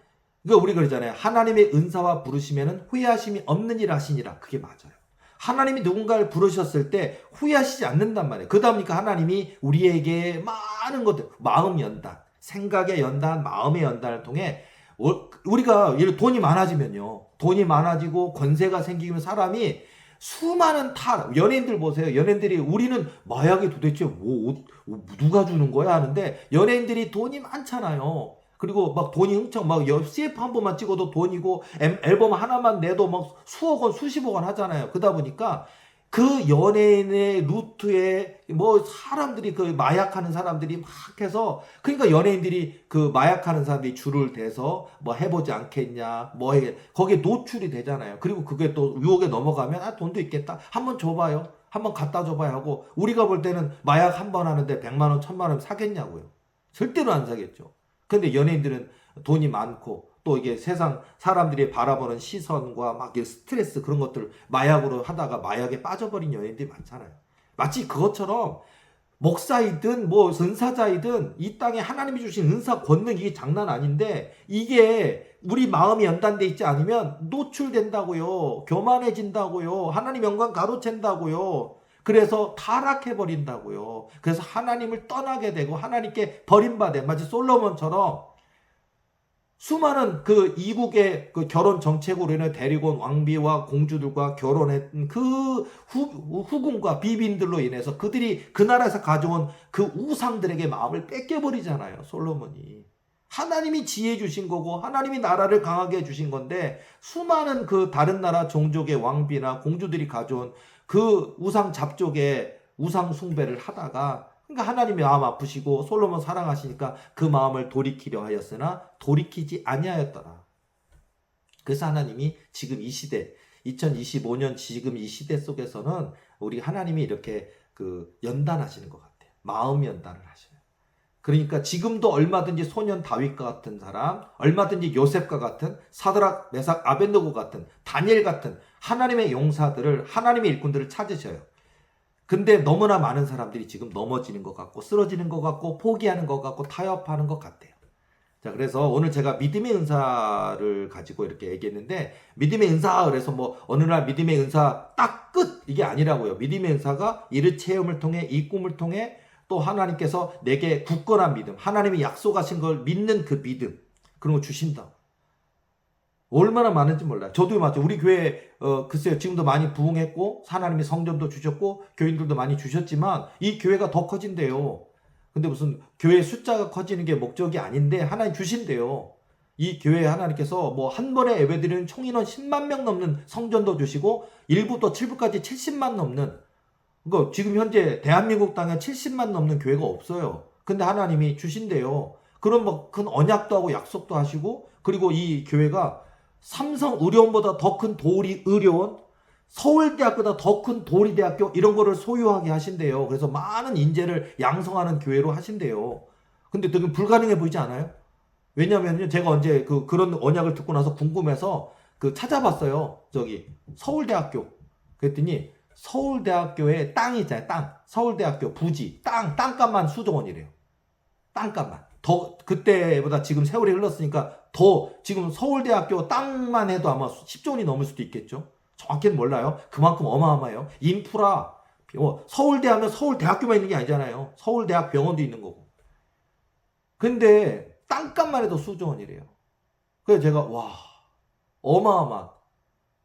우리 그러잖아요. 하나님의 은사와 부르시면은 후회하심이 없는 일 하시니라. 그게 맞아요. 하나님이 누군가를 부르셨을 때 후회하시지 않는단 말이에요. 그러다 보니까 하나님이 우리에게 많은 것들, 마음 연단, 생각의 연단, 마음의 연단을 통해 우리가 돈이 많아지면요. 돈이 많아지고 권세가 생기면 사람이 수많은 연예인들 보세요. 연예인들이 우리는 마약이 도대체 누가 주는 거야 하는데 연예인들이 돈이 많잖아요. 그리고 막 돈이 흥청 CF 한 번만 찍어도 돈이고 앨범 하나만 내도 막 수억 원 수십억 원 하잖아요. 그러다 보니까 그 연예인의 루트에 사람들이 그 마약하는 사람들이 막 해서 그러니까 연예인들이 그 마약하는 사람들이 줄을 대서 해보지 않겠냐 거기에 노출이 되잖아요. 그리고 그게 또 유혹에 넘어가면 돈도 있겠다. 한번 줘봐요. 한번 갖다 줘봐야 하고 우리가 볼 때는 마약 한 번 하는데 100만 원, 1000만 원 사겠냐고요. 절대로 안 사겠죠. 근데 연예인들은 돈이 많고 또 이게 세상 사람들이 바라보는 시선과 스트레스 그런 것들을 마약으로 하다가 마약에 빠져버린 연예인들이 많잖아요. 마치 그것처럼 목사이든 은사자이든 이 땅에 하나님이 주신 은사 권능 이게 장난 아닌데 이게 우리 마음이 연단돼 있지 않으면 노출된다고요. 교만해진다고요. 하나님 영광 가로챈다고요. 그래서 타락해버린다고요. 그래서 하나님을 떠나게 되고 하나님께 버림받아 마치 솔로몬처럼 수많은 그 이국의 그 결혼 정책으로 인해 데리고 온 왕비와 공주들과 결혼했던 그 후궁과 비빈들로 인해서 그들이 그 나라에서 가져온 그 우상들에게 마음을 뺏겨버리잖아요. 솔로몬이. 하나님이 지혜 주신 거고 하나님이 나라를 강하게 해주신 건데 수많은 그 다른 나라 종족의 왕비나 공주들이 가져온 그 우상 잡족의 우상 숭배를 하다가 그러니까 하나님이 마음 아프시고 솔로몬 사랑하시니까 그 마음을 돌이키려 하였으나 돌이키지 아니하였더라. 그래서 하나님이 지금 이 시대 2025년 지금 이 시대 속에서는 우리 하나님이 이렇게 그 연단하시는 것 같아요. 마음 연단을 하셔요. 그러니까 지금도 얼마든지 소년 다윗과 같은 사람, 얼마든지 요셉과 같은 사드락, 메삭, 아벤노고 같은 다니엘 같은 하나님의 용사들을, 하나님의 일꾼들을 찾으셔요. 근데 너무나 많은 사람들이 지금 넘어지는 것 같고 쓰러지는 것 같고 포기하는 것 같고 타협하는 것 같아요. 자, 그래서 오늘 제가 믿음의 은사를 가지고 이렇게 얘기했는데, 믿음의 은사 그래서 뭐 어느 날 믿음의 은사 딱 끝 이게 아니라고요. 믿음의 은사가 이를 체험을 통해, 이 꿈을 통해 또 하나님께서 내게 굳건한 믿음, 하나님이 약속하신 걸 믿는 그 믿음, 그런 거 주신다. 얼마나 많은지 몰라요. 저도 맞죠. 우리 교회 글쎄요, 지금도 많이 부흥했고 하나님이 성전도 주셨고 교인들도 많이 주셨지만 이 교회가 더 커진대요. 근데 무슨 교회 숫자가 커지는 게 목적이 아닌데 하나님 주신대요. 이 교회에 하나님께서 뭐 한 번에 예배드리는 총인원 10만 명 넘는 성전도 주시고 1부터 7부까지 70만 넘는, 그러니까 지금 현재 대한민국 땅에 70만 넘는 교회가 없어요. 근데 하나님이 주신대요. 그런 뭐 큰 언약도 하고 약속도 하시고, 그리고 이 교회가 삼성 의료원보다 더 큰 도리 의료원, 서울대학교보다 더 큰 도리대학교 이런 거를 소유하게 하신대요. 그래서 많은 인재를 양성하는 교회로 하신대요. 근데 되게 불가능해 보이지 않아요? 왜냐면요, 제가 언제 그런 언약을 듣고 나서 궁금해서 찾아봤어요. 저기 서울대학교. 그랬더니 서울대학교에 땅이 있잖아요. 땅. 서울대학교 부지. 땅값만 수조원이래요. 땅값만. 더 그때보다 지금 세월이 흘렀으니까 더 지금 서울대학교 땅만 해도 아마 10조 원이 넘을 수도 있겠죠. 정확히는 몰라요. 그만큼 어마어마해요. 인프라. 서울대 하면 서울대학교만 있는 게 아니잖아요. 서울대학 병원도 있는 거고. 근데 땅값만 해도 수조 원이래요. 그래서 제가 와, 어마어마.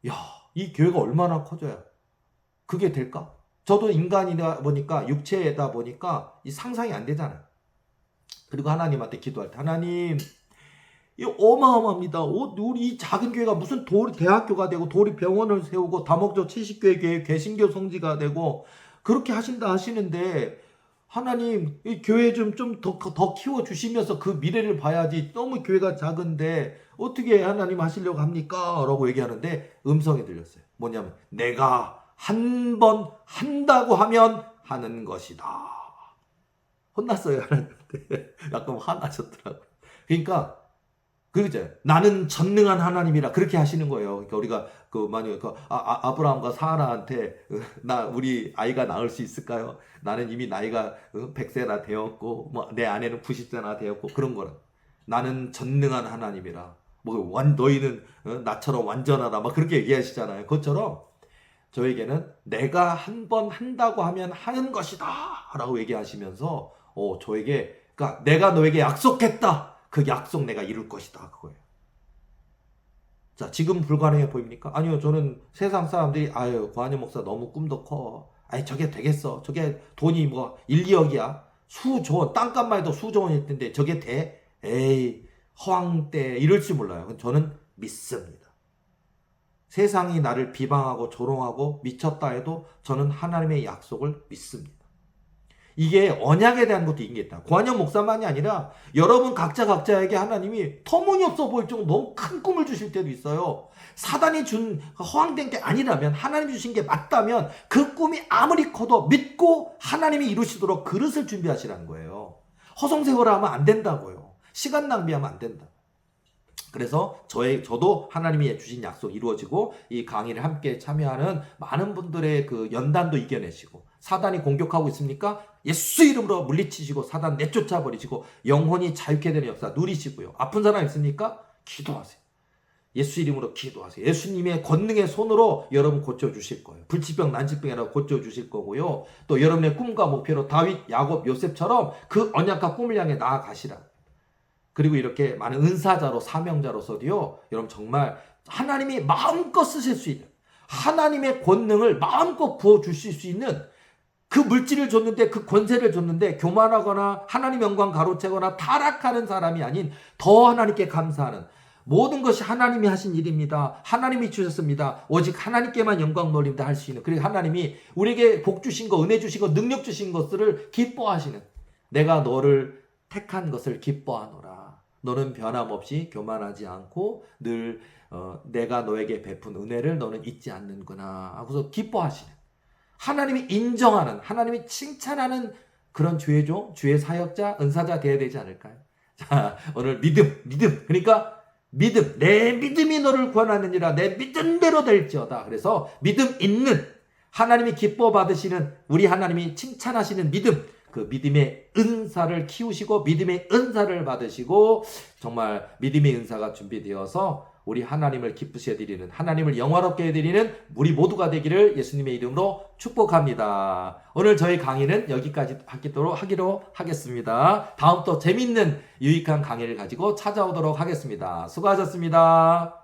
야, 이 교회가 얼마나 커져야 그게 될까? 저도 인간이다 보니까, 육체다 보니까 이 상상이 안 되잖아요. 그리고 하나님한테 기도할 때, 하나님, 이 어마어마합니다. 우리 이 작은 교회가 무슨 대학교가 되고 도립병원을 세우고 다목적 70교회 개신교 성지가 되고 그렇게 하신다 하시는데, 하나님 이 교회 좀 더 키워주시면서 그 미래를 봐야지, 너무 교회가 작은데 어떻게 하나님 하시려고 합니까? 라고 얘기하는데 음성이 들렸어요. 뭐냐면, 내가 한 번 한다고 하면 하는 것이다. 혼났어요, 하나님한테. 약간 화나셨더라고요. 그러니까 그죠? 나는 전능한 하나님이라 그렇게 하시는 거예요. 그러니까 우리가 만약에 아브라함과 사라한테 우리 아이가 낳을 수 있을까요? 나는 이미 나이가 100세나 되었고 뭐 내 아내는 90세나 되었고 그런 거라. 나는 전능한 하나님이라. 뭐 너희는 나처럼 완전하다. 막 그렇게 얘기하시잖아요. 그것처럼 저에게는 내가 한 번 한다고 하면 하는 것이다 라고 얘기하시면서 저에게, 그러니까 내가 너에게 약속했다. 그 약속 내가 이룰 것이다. 그거예요. 자, 지금 불가능해 보입니까? 아니요. 저는 세상 사람들이 고한영 목사 너무 꿈도 커. 저게 되겠어. 저게 돈이 뭐 1, 2억이야. 수조 원, 땅값만 해도 수조 원일 텐데 저게 돼? 에이, 허황대 이럴지 몰라요. 저는 믿습니다. 세상이 나를 비방하고 조롱하고 미쳤다 해도 저는 하나님의 약속을 믿습니다. 이게 언약에 대한 것도 있겠다. 고한영 목사만이 아니라 여러분 각자에게 하나님이 터무니없어 보일 정도로 너무 큰 꿈을 주실 때도 있어요. 사단이 준 허황된 게 아니라면, 하나님이 주신 게 맞다면 그 꿈이 아무리 커도 믿고 하나님이 이루시도록 그릇을 준비하시라는 거예요. 허송세월을 하면 안 된다고요. 시간 낭비하면 안 된다. 그래서 저도 하나님이 주신 약속 이루어지고 이 강의를 함께 참여하는 많은 분들의 그 연단도 이겨내시고, 사단이 공격하고 있습니까? 예수 이름으로 물리치시고 사단 내쫓아 버리시고 영혼이 자유케 되는 역사 누리시고요. 아픈 사람 있습니까? 기도하세요. 예수 이름으로 기도하세요. 예수님의 권능의 손으로 여러분 고쳐주실 거예요. 불치병 난치병이라고 고쳐주실 거고요. 또 여러분의 꿈과 목표로 다윗, 야곱, 요셉처럼 그 언약과 꿈을 향해 나아가시라. 그리고 이렇게 많은 은사자로, 사명자로서도요, 여러분 정말 하나님이 마음껏 쓰실 수 있는, 하나님의 권능을 마음껏 부어주실 수 있는 그 물질을 줬는데, 그 권세를 줬는데 교만하거나 하나님 영광 가로채거나 타락하는 사람이 아닌, 더 하나님께 감사하는, 모든 것이 하나님이 하신 일입니다. 하나님이 주셨습니다. 오직 하나님께만 영광 돌립니다 할 수 있는, 그리고 하나님이 우리에게 복 주신 거, 은혜 주신 거, 능력 주신 것들을 기뻐하시는, 내가 너를 택한 것을 기뻐하노라. 너는 변함없이 교만하지 않고 늘 내가 너에게 베푼 은혜를 너는 잊지 않는구나 하고서 기뻐하시는, 하나님이 인정하는, 하나님이 칭찬하는 그런 주의 종, 주의 사역자, 은사자 되어야 되지 않을까요? 자, 오늘 믿음. 그러니까 믿음. 내 믿음이 너를 구원하느니라. 내 믿음대로 될지어다. 그래서 믿음 있는 하나님이 기뻐 받으시는 우리 하나님이 칭찬하시는 믿음. 그 믿음의 은사를 키우시고 믿음의 은사를 받으시고 정말 믿음의 은사가 준비되어서 우리 하나님을 기쁘시게 해드리는 하나님을 영화롭게 해드리는 우리 모두가 되기를 예수님의 이름으로 축복합니다. 오늘 저희 강의는 여기까지 하기로 하겠습니다. 다음 또 재밌는 유익한 강의를 가지고 찾아오도록 하겠습니다. 수고하셨습니다.